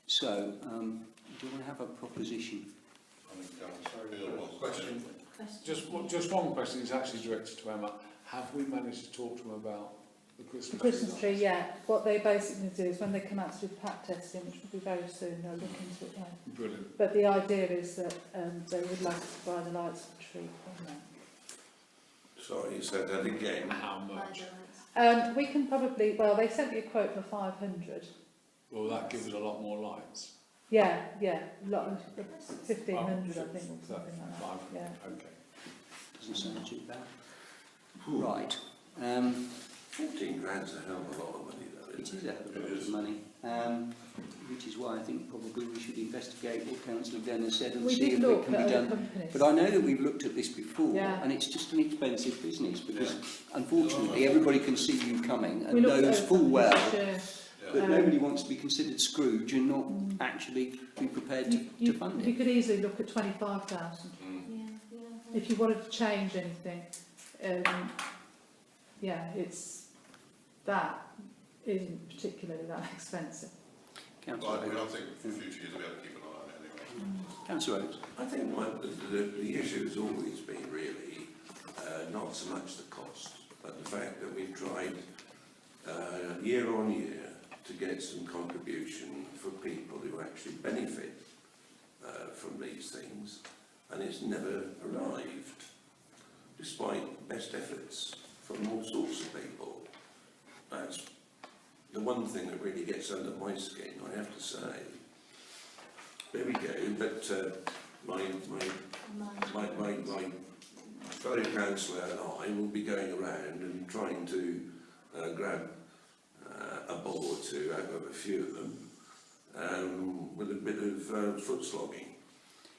So, do you want to have a proposition? I think, question. Just one question is actually directed to Emma. Have we managed to talk to them about the Christmas The Christmas lights? tree, yeah. What they basically do is when they come out to do pack testing, which will be very soon, they'll look into it then. Brilliant. But the idea is that they would like us to buy the lights for the tree from them. Sorry, you said that again. How much? We can probably, well, they sent me a quote for 500. Will that give us a lot more lights? Yeah, lot of 1,500, I think, or something like that. Fine. Yeah. Okay. Doesn't sound too bad. Right. 14 grand's a hell of a lot of money, though, It isn't is a hell of a lot of money, which is why I think probably we should investigate what Councillor Glenn has said and We see did if it look can at be other done. companies. But I know that we've looked at this before, Yeah. and it's just an expensive business, because unfortunately everybody can see you coming We and looked at knows other full companies well this year. that nobody wants to be considered Scrooge and not actually be prepared to You fund you it. could easily look at 25,000 if you wanted to change anything. It's that isn't particularly that expensive. Councillor But I Oates. think for future years we have to keep an eye on it anyway. Councillor Oates. I think the issue has always been really not so much the cost, but the fact that we've tried year on year to get some contribution for people who actually benefit from these things, and it's never arrived, despite best efforts from all sorts of people. That's the one thing that really gets under my skin, I have to say. There we go, but my fellow councillor and I will be going around and trying to grab a ball or two out of a few of them with a bit of foot slogging.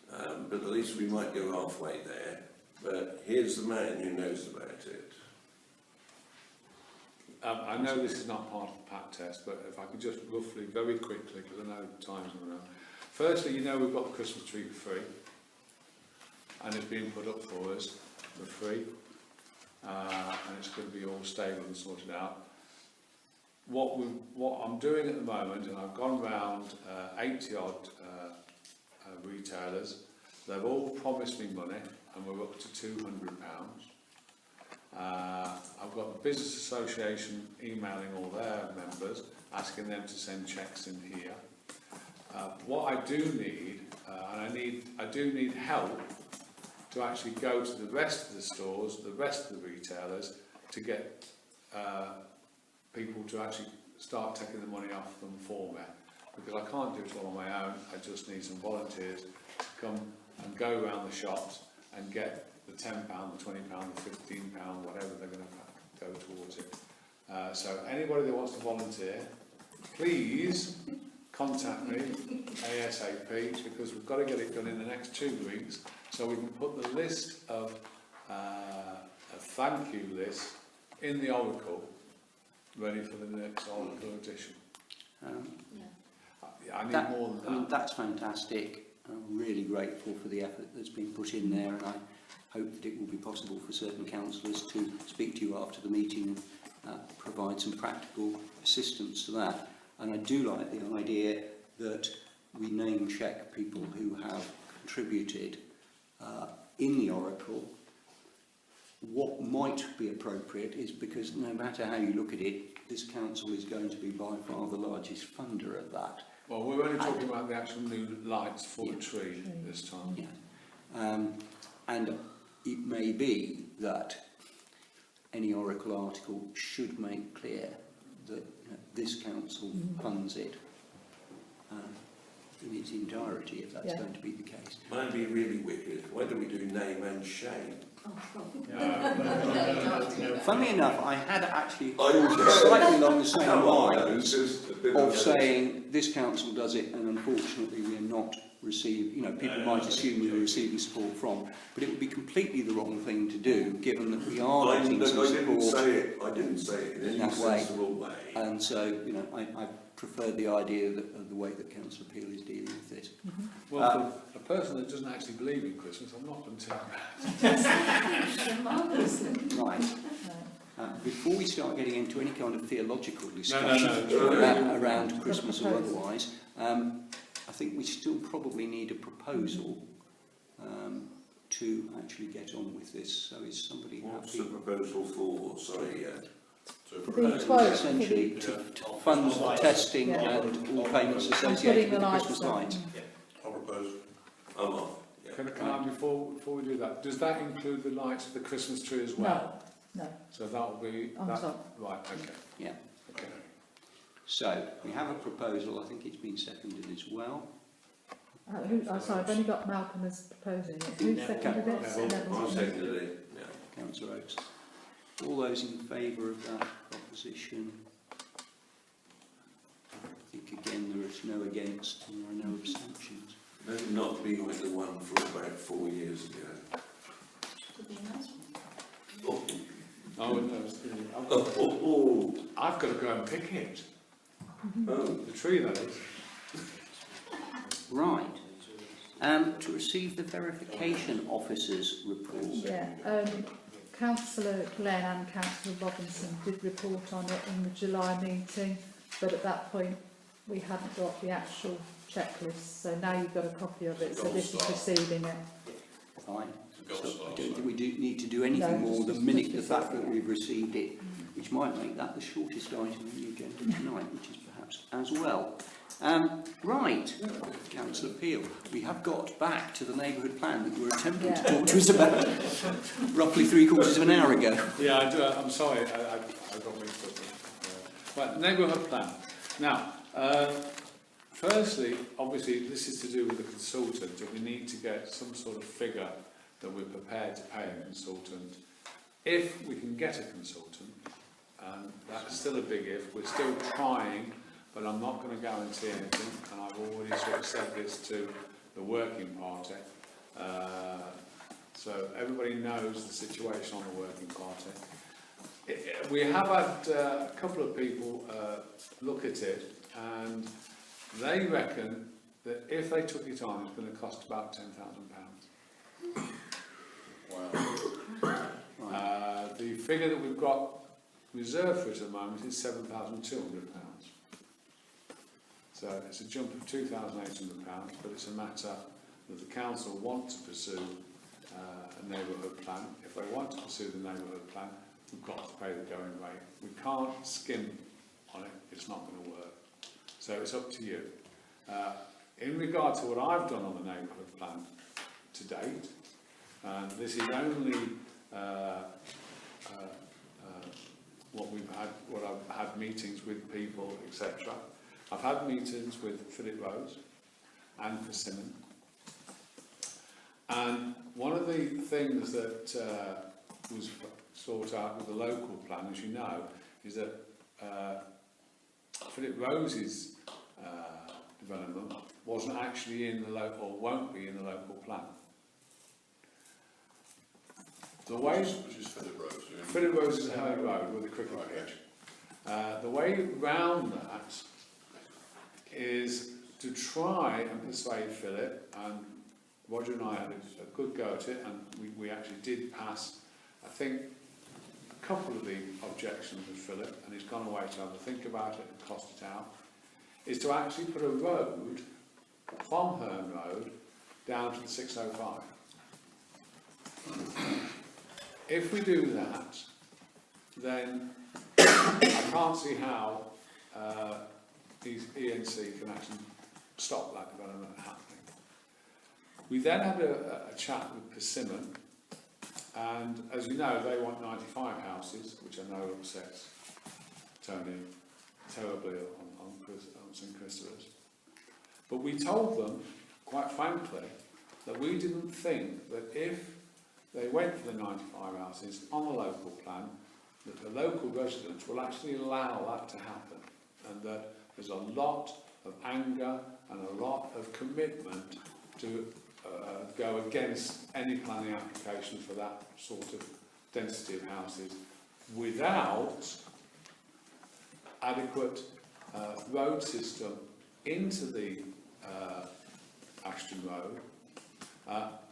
But at least we might go halfway there. But here's the man who knows about it. I know this is not part of the PAT test, but if I could just roughly, very quickly, because I know time's running out. Firstly, you know we've got the Christmas tree for free, and it's being put up for us for free, and it's going to be all stable and sorted out. What I'm doing at the moment, and I've gone round 80 odd retailers. They've all promised me money, and we're up to £200. I've got the Business Association emailing all their members, asking them to send cheques in here. What I do need, and I do need help to actually go to the rest of the stores, the rest of the retailers, to get people to actually start taking the money off them for me. Because I can't do it all on my own, I just need some volunteers to come and go around the shops and get the £10, the £20, the £15, whatever they're going to go towards it. So anybody that wants to volunteer, please contact me ASAP, because we've got to get it done in the next 2 weeks, so we can put the list of a thank you list in the Oracle, ready for the next Oracle edition. I need more than that. I mean, that's fantastic. I'm really grateful for the effort that's been put in there, and I hope that it will be possible for certain councillors to speak to you after the meeting and provide some practical assistance to that. And I do like the idea that we name check people who have contributed in the Oracle. What might be appropriate is, because no matter how you look at it, this council is going to be by far the largest funder of that. Well, we're only talking about the actual new lights for the tree this time. Yeah. And it may be that any Oracle article should make clear that this council funds it in its entirety, if that's going to be the case. Might be really wicked. Why don't we do name and shame? Funnily enough, I had actually slightly along the same lines of saying this council does it, and unfortunately we are not receiving, you know, people might assume we are receiving support from, but it would be completely the wrong thing to do, given that we are getting some support. I didn't say it in any sensible way. And so, you know, I prefer the idea of the way that Councillor Peel is dealing with it. Well, for a person that doesn't actually believe in Christmas, I'm not going to tell you. Right. Before we start getting into any kind of theological discussion around Christmas or otherwise, I think we still probably need a proposal to actually get on with this. So is somebody What's happy? the proposal for? Sorry, Essentially to fund testing and all payments associated with the Christmas lights. I'll propose. I'm off. Yeah. Can I, before we do that, does that include the lights for the Christmas tree as well? No. So that will be... On top. Right, okay. Yeah. Okay. So we have a proposal. I think it's been seconded as well. Sorry, I've only got Malcolm as proposing it. Who seconded it? I seconded it. Yeah. Councillor Oates. All those in favour of that proposition? I think again there is no against and there are no abstentions. They've not been like the one from about 4 years ago. Could be a nice one. Oh, I've got to go and pick it. oh. The tree, that is. Right. To receive the verification officer's report. Yeah. Councillor Glenn and Councillor Robinson did report on it in the July meeting, but at that point we hadn't got the actual checklist, so now you've got a copy of it, so this is preceding it. Fine. So I don't think we do need to do anything more than mimic the fact that we've received it, which might make that the shortest item on the agenda tonight, which is perhaps as well. Right, Councillor Peel, we have got back to the neighbourhood plan that you were attempting to talk to us about roughly 3/4 of an hour ago. Yeah, I do. I'm sorry, I got mixed up. Right, neighbourhood plan. Now, firstly, obviously, this is to do with the consultant, that we need to get some sort of figure that we're prepared to pay a consultant. If we can get a consultant, and that's still a big if, we're still trying but I'm not going to guarantee anything, and I've already sort of said this to the working party. So everybody knows the situation on the working party. We have had a couple of people look at it, and they reckon that if they took it on, it's going to cost about £10,000. Wow. The figure that we've got reserved for it at the moment is £7,200. So it's a jump of £2,800, but it's a matter that the council want to pursue a neighbourhood plan. If they want to pursue the neighbourhood plan, we've got to pay the going rate. We can't skim on it, it's not going to work. So it's up to you. In regard to what I've done on the neighbourhood plan to date, and this is only what I've had meetings with people, etc. I've had meetings with Philip Rose and Persimmon. And one of the things that was sought out with the local plan, as you know, is that Philip Rose's development wasn't actually in the local, or won't be in the local plan. The way Which is Philip Rose. Yeah. Philip Rose is Herd Road with the cricket pitch. The way round that is to try and persuade Philip, and Roger and I had a good go at it, and we actually did pass, I think, a couple of the objections with Philip, and he's gone away to have a think about it and cost it out, is to actually put a road from Herne Road down to the 605. If we do that, then I can't see how ENC can actually stop that development happening. We then had a chat with Persimmon, and as you know, they want 95 houses, which I know upsets Tony terribly on St Christopher's. But we told them, quite frankly, that we didn't think that if they went for the 95 houses on the local plan, that the local residents will actually allow that to happen, and that there's a lot of anger and a lot of commitment to go against any planning application for that sort of density of houses without adequate road system into the Ashton Road,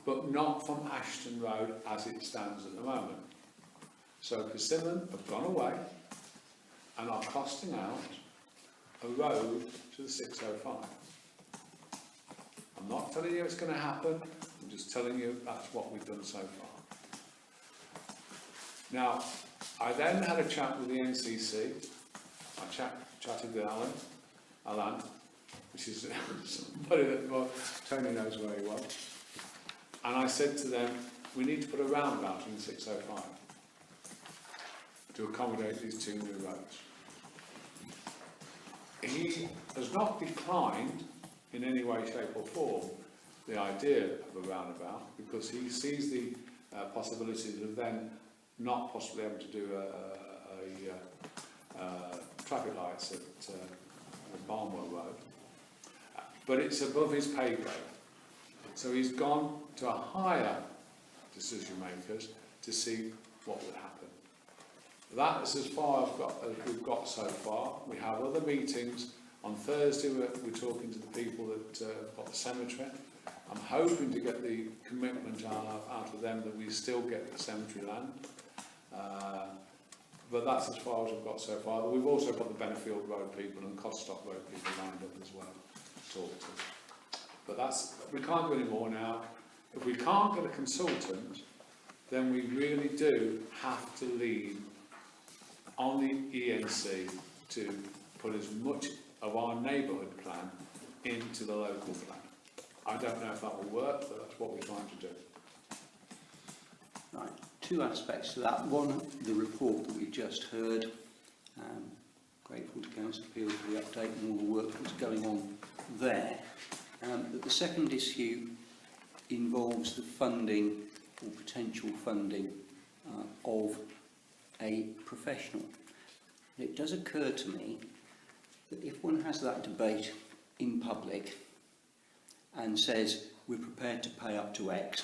but not from Ashton Road as it stands at the moment. So Persimmon have gone away and are costing out a road to the 605. I'm not telling you it's going to happen, I'm just telling you that's what we've done so far. Now, I then had a chat with the NCC. I chatted with Alan, which is somebody that, well, Tony knows very well. And I said to them, we need to put a roundabout in 605 to accommodate these two new roads. He has not declined in any way, shape or form the idea of a roundabout, because he sees the possibilities of then not possibly able to do traffic lights at Barnwell Road. But it's above his pay grade. So he's gone to a higher decision makers to see what would happen. That's as far as we've got so far. We have other meetings. On Thursday we're talking to the people that got the cemetery. I'm hoping to get the commitment out of them that we still get the cemetery land. But that's as far as we've got so far. We've also got the Benefield Road people and Codstock Road people lined up as well to talk to. But we can't do any more now. If we can't get a consultant, then we really do have to lean on the ENC to put as much of our neighbourhood plan into the local plan. I don't know if that will work, but that's what we're trying to do. Right, two aspects to that. One, the report that we've just heard. Grateful to Council Peel for the update and all the work that's going on there. But the second issue involves the funding or potential funding of a professional. And it does occur to me that if one has that debate in public and says we're prepared to pay up to X,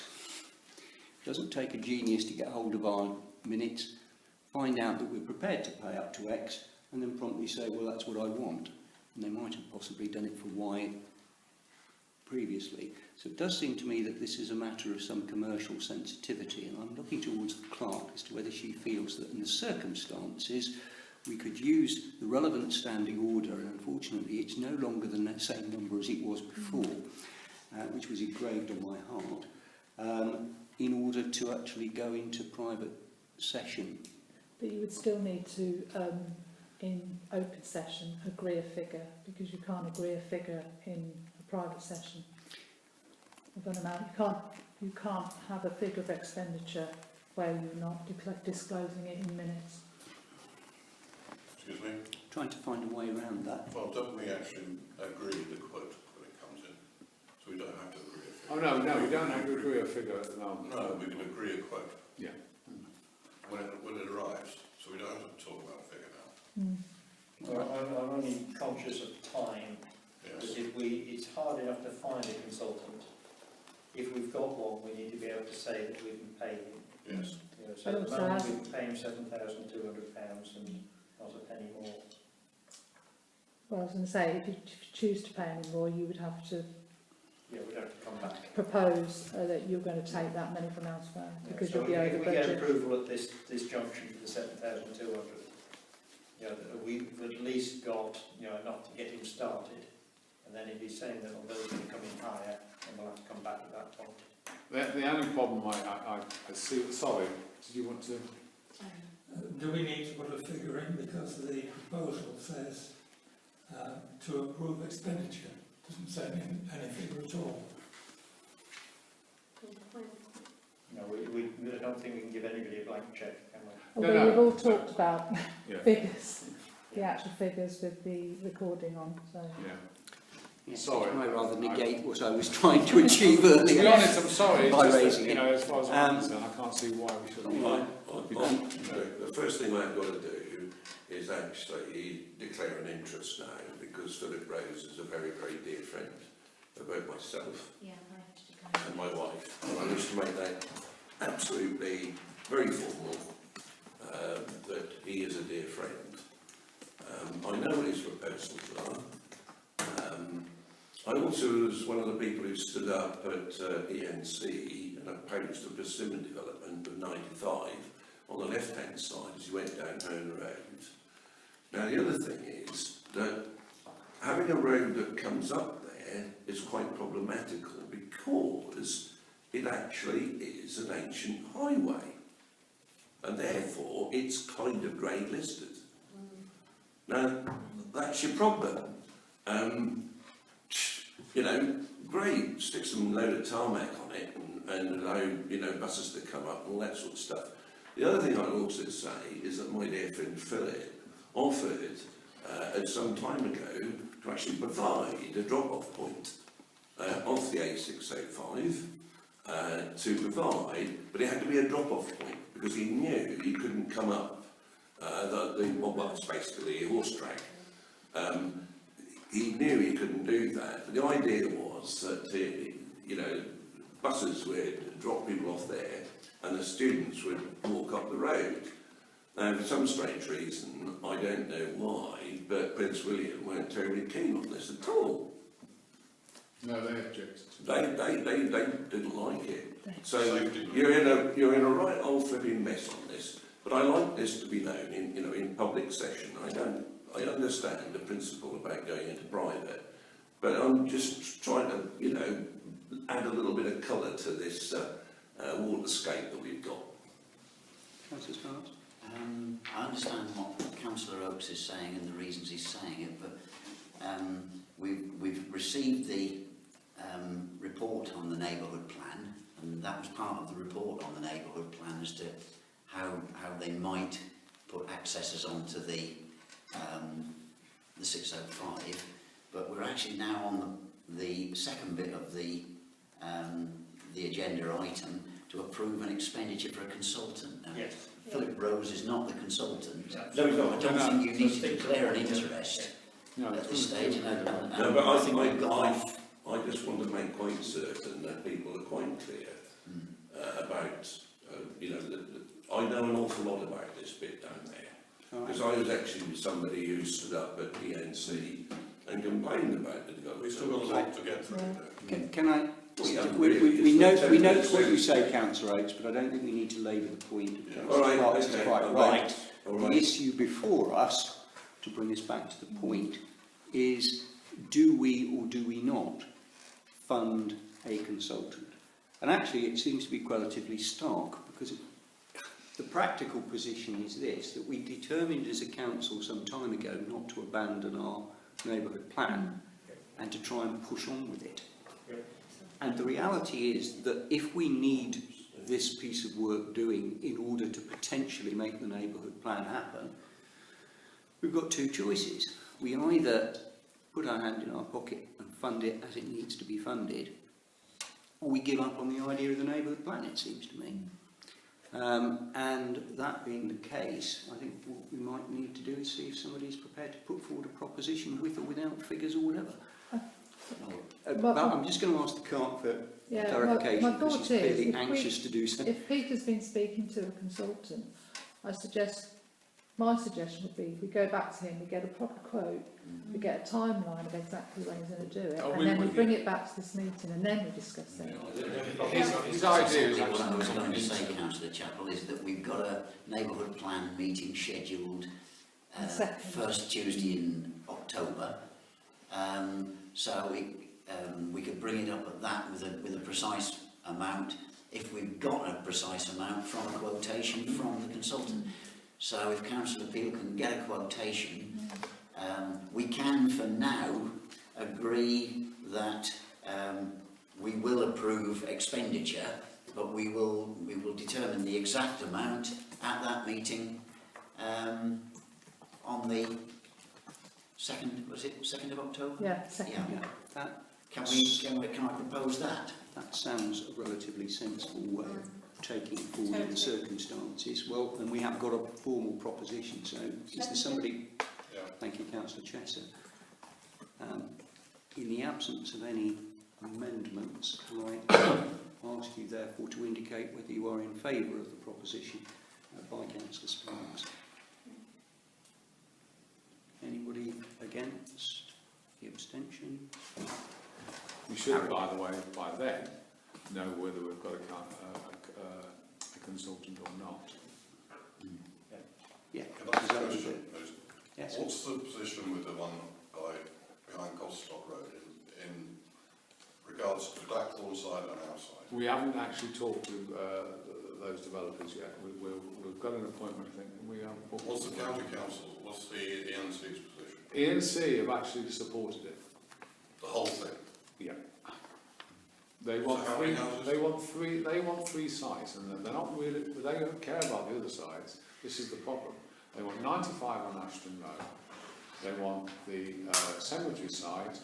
it doesn't take a genius to get hold of our minutes, find out that we're prepared to pay up to X, and then promptly say, well, that's what I want. And they might have possibly done it for Y previously. So it does seem to me that this is a matter of some commercial sensitivity, and I'm looking towards the clerk as to whether she feels that in the circumstances we could use the relevant standing order, and unfortunately it's no longer the same number as it was before, which was engraved on my heart, in order to actually go into private session. But you would still need to, in open session, agree a figure, because you can't agree a figure in a private session of an amount. You can't have a figure of expenditure where you're not disclosing it in minutes. Excuse me? Trying to find a way around that. Well, don't we actually agree the quote when it comes in? So we don't have to agree a Oh, figure. no, you don't have to agree a figure at the moment. No, we can agree a quote Yeah. when it arrives, so we don't have to talk about a figure now. Well, I'm only conscious of time, because Yes. it's hard enough to find a consultant. If we've got one, we need to be able to say that we can pay him. Yes. You know, so at the So moment has- we can pay him £7,200 and not a penny more. Well, I was going to say, if you choose to pay any more, you would have to Yeah, we'd have to come back. propose that you're going to take that money from elsewhere, because So you'll be if over we get budget. approval at this junction for the 7,200, you know, we've at least got, you know, enough to get him started. And then if he's saying that although he's going to come in higher, then we'll have to come back at that point. The only problem I see, sorry, did you want to? Do we need to put a figure in, because the proposal says to approve expenditure, doesn't say any figure at all. No, I don't think we can give anybody a blank cheque, can we? Although No. you've all talked about Yeah. figures, the actual figures with the recording on, so. Yeah. Yes, Sorry. I rather negate what I was trying to achieve To earlier. be honest, I'm sorry, it's By just raising that, you know, as far as I'm concerned, I can't see why we shouldn't. The first thing I've got to do is actually declare an interest now, because Philip Rose is a very, very dear friend of both myself and my wife. And I wish to make that absolutely very formal, that he is a dear friend. I know what his proposals are. I also was one of the people who stood up at ENC and opposed the Persimmon development of 95 on the left-hand side as you went down Herne Road. Now the other thing is that having a road that comes up there is quite problematical, because it actually is an ancient highway, and therefore it's kind of grade listed. Now that's your problem. You know, great, stick some load of tarmac on it and allow, you know, buses to come up and all that sort of stuff. The other thing I'd also say is that my dear friend Philip offered at some time ago to actually provide a drop-off point off the A605 to provide, but it had to be a drop-off point because he knew he couldn't come up well, it's basically a horse track. He knew he couldn't do that, but the idea was that, you know, buses would drop people off there and the students would walk up the road. Now, for some strange reason, I don't know why, but Prince William weren't terribly keen on this at all. No, they objected. They didn't like it. So you're in a right old flipping mess on this. But I like this to be known in public session. I understand the principle about going into private, but I'm just trying to add a little bit of colour to this waterscape that we've got. Councillor Stiles? I understand what Councillor Oakes is saying and the reasons he's saying it, but we've received the report on the neighbourhood plan, and that was part of the report on the neighbourhood plan as to how they might put accesses onto the 605. But we're actually now on the second bit of the agenda item to approve an expenditure for a consultant. Now, Yes. Philip Rose is not the consultant. No, he's not. I don't think you need to declare an interest No, at this stage. And No, but I think we've got I just want to make quite certain that people are quite clear about, you know, I know an awful lot about this bit down there. Because I was actually with somebody who stood up at the NC and complained about the development. We've still got a lot to get through there. Can I? Yeah, We note what you say, Councillor Oates, but I don't think we need to labour the point. All right, Marks is okay, quite all right. all The right. issue before us, to bring us back to the point, is do we or do we not fund a consultant? And actually it seems to be relatively stark, because the practical position is this, that we determined as a council some time ago not to abandon our neighbourhood plan and to try and push on with it. And the reality is that if we need this piece of work doing in order to potentially make the neighbourhood plan happen, we've got two choices. We either put our hand in our pocket and fund it as it needs to be funded, or we give up on the idea of the neighbourhood plan, it seems to me. And that being the case, I think what we might need to do is see if somebody's prepared to put forward a proposition with or without figures or whatever. I'm just going to ask the clerk for clarification, my because thought she's clearly is, anxious to do so. if Peter's been speaking to a consultant, my suggestion would be we go back to him, we get a proper quote, we get a timeline of exactly when he's going to do it, and then we bring it back to this meeting and then we discuss it. His idea is what I was actually going to say, Councillor Chappell, is that we've got a neighbourhood plan meeting scheduled first Tuesday in October. So we could bring it up at that with a precise amount, if we've got a precise amount from a quotation from the consultant. So if Councillor Peel can get a quotation, we can for now agree that we will approve expenditure, but we will determine the exact amount at that meeting on the 2nd, was it 2nd of October? Yeah, second. Yeah. Can I propose that? That sounds a relatively sensible way of taking forward the circumstances. Well, and we have got a formal proposition, so is there somebody... Yeah. Thank you, Councillor Chesser. In the absence of any amendments, can I ask you therefore to indicate whether you are in favour of the proposition by Councillor Sparks? Anybody against? The abstention? we should, by the way, by then, know whether we've got a consultant or not. Yeah. Can I ask a question? Yes. What's the position with the one behind Gostock Road in regards to Blackthorn side and our side? We haven't actually talked to those developers yet. We've got an appointment, I think. What's the county council? What's the ENC's position? ENC have actually supported it. The whole thing? Yeah. They want So how many houses? They want three sites, and they're not really. They don't care about the other sides. This is the problem. They want 95 on Ashton Road. They want the cemetery site.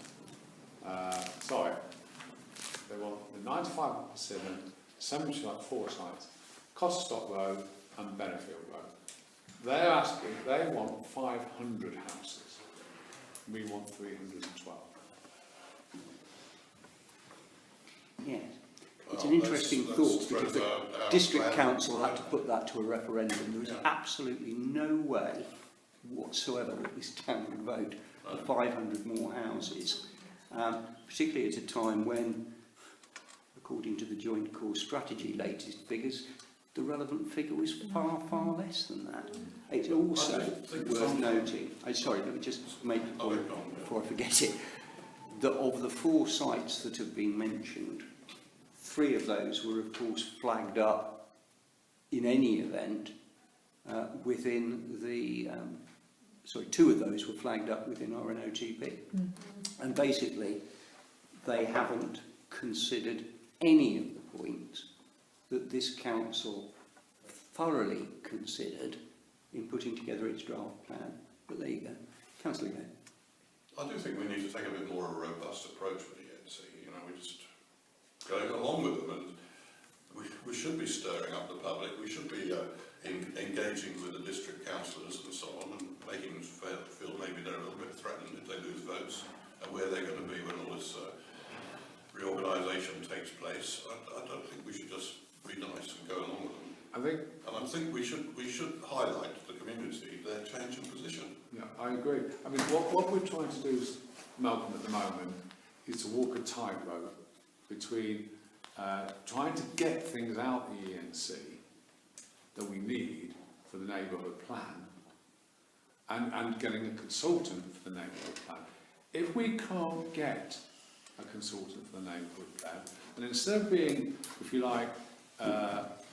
Sorry. They want the 95 on Persimmon, cemetery site, 4 sites, Costock Road and Benefield Road. They're asking. They want 500 houses. We want 312. Yes. It's an interesting thought, because the district council had to put that to a referendum. There was absolutely no way whatsoever that this town would vote for 500 more houses, particularly at a time when, according to the Joint Core Strategy latest figures, the relevant figure was far, far less than that. It's also worth noting, sorry, let me just make a point before I forget it, that of the 4 sites that have been mentioned, 3 of those were of course flagged up in any event within the, 2 of those were flagged up within our NOTP. And basically they haven't considered any of the points that this council thoroughly considered in putting together its draft plan. But there you go. Councillor Gay. I do think we need to take a bit more of a robust approach with the ENC. You know, we're just going along with them, and we should be stirring up the public. We should be engaging with the district councillors and so on, and making them feel maybe they're a little bit threatened if they lose votes, and where they're going to be when all this reorganisation takes place. I don't think we should just be nice and go along with them. I think we should highlight to the community their change of position. Yeah, I agree. I mean, what we're trying to do, Malcolm, at the moment, is to walk a tightrope between trying to get things out the ENC that we need for the neighbourhood plan and getting a consultant for the neighbourhood plan. If we can't get a consultant for the neighbourhood plan, and instead of being, if you like,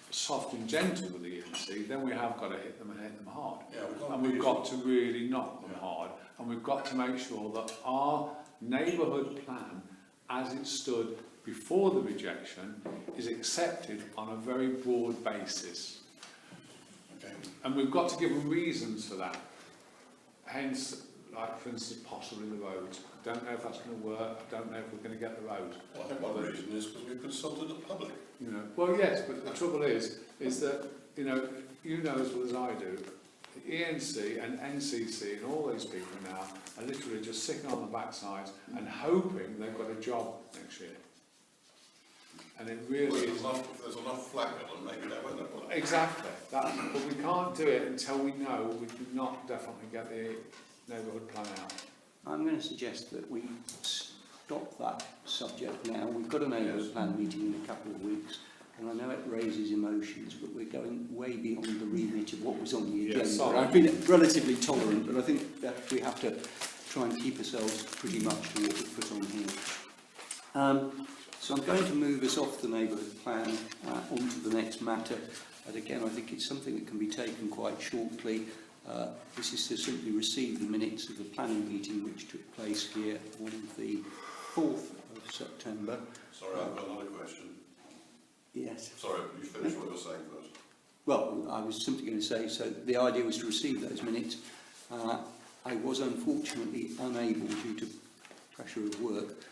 soft and gentle with the ENC, then we have got to hit them and hit them hard. Yeah, and we've got to really knock them hard, and we've got to make sure that our neighbourhood plan, as it stood before the rejection, is accepted on a very broad basis. Okay. And we've got to give them reasons for that. Hence, like for instance, possibly the roads. I don't know if that's going to work. I don't know if we're going to get the roads. Well, I think one reason is because we've consulted the public. You know, well, yes, but the trouble is that you know as well as I do, the ENC and NCC and all these people now are literally just sitting on the backsides and hoping they've got a job next year. And it really is. If there's enough flack at them, maybe they won't. Exactly. But we can't do it until we know we do not definitely get the neighbourhood plan out. I'm going to suggest that we stop that subject now. We've got a neighbourhood plan meeting in a couple of weeks, and I know it raises emotions, but we're going way beyond the remit of what was on the agenda. Yes, I've been relatively tolerant, but I think that we have to try and keep ourselves pretty much to what we've put on here. So I'm going to move us off the neighbourhood plan onto the next matter. And again, I think it's something that can be taken quite shortly. This is to simply receive the minutes of the planning meeting which took place here on the 4th of September. Sorry, I've got another question. Yes. Sorry, you finish what you're saying first. Well, I was simply going to say, so the idea was to receive those minutes. I was unfortunately unable, due to pressure of work,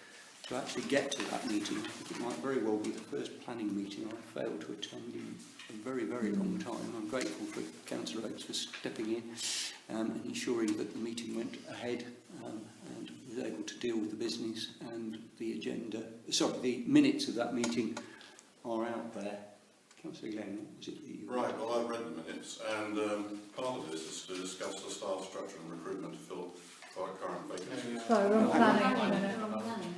to actually get to that meeting. It might very well be the first planning meeting I failed to attend in a very, very long time. I'm grateful for Councillor Oates for stepping in and ensuring that the meeting went ahead and was able to deal with the business and the agenda. Sorry, the minutes of that meeting are out there. Councillor Glenn, what was it that you... Right, well, I've read the minutes, and part of this is to discuss the staff structure and recruitment to fill current vacancies. So we're on planning.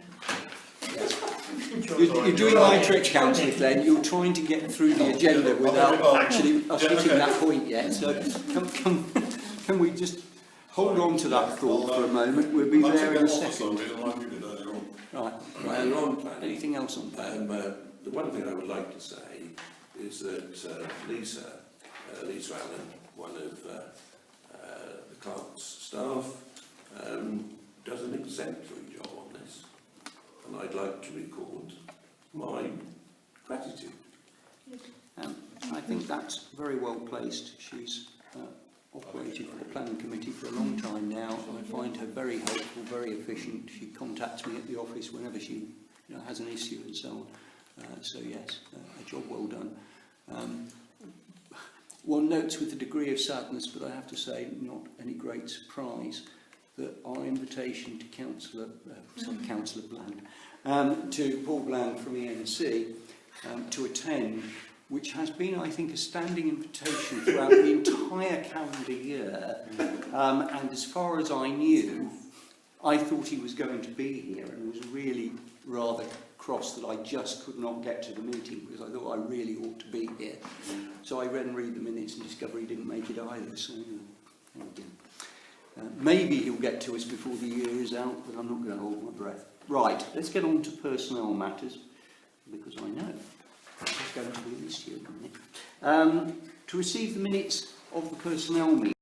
You're doing my trick, Councillor Glenn. You're trying to get through the agenda without actually us hitting that point yet. So can we just hold on to that thought for a moment? We'll be there in a second. Right. Anything else on that? The one thing I would like to say is that Lisa Allen, one of the Clark's staff, does an exemplary job on this, and I'd like to record my gratitude. I think that's very well placed. She's operated for the planning committee for a long time now. I find her very helpful, very efficient. She contacts me at the office whenever she has an issue and so on. So yes, a job well done. One notes with a degree of sadness, but I have to say not any great surprise, that our invitation to Councillor Bland, to Paul Bland from ENC, to attend, which has been, I think, a standing invitation throughout the entire calendar year, and as far as I knew, I thought he was going to be here and was really rather cross that I just could not get to the meeting because I thought I really ought to be here. So I read the minutes and discovered he didn't make it either. So maybe he'll get to us before the year is out, but I'm not going to hold my breath. Right, let's get on to personnel matters because I know it's going to be this year, isn't it? To receive the minutes of the personnel meeting.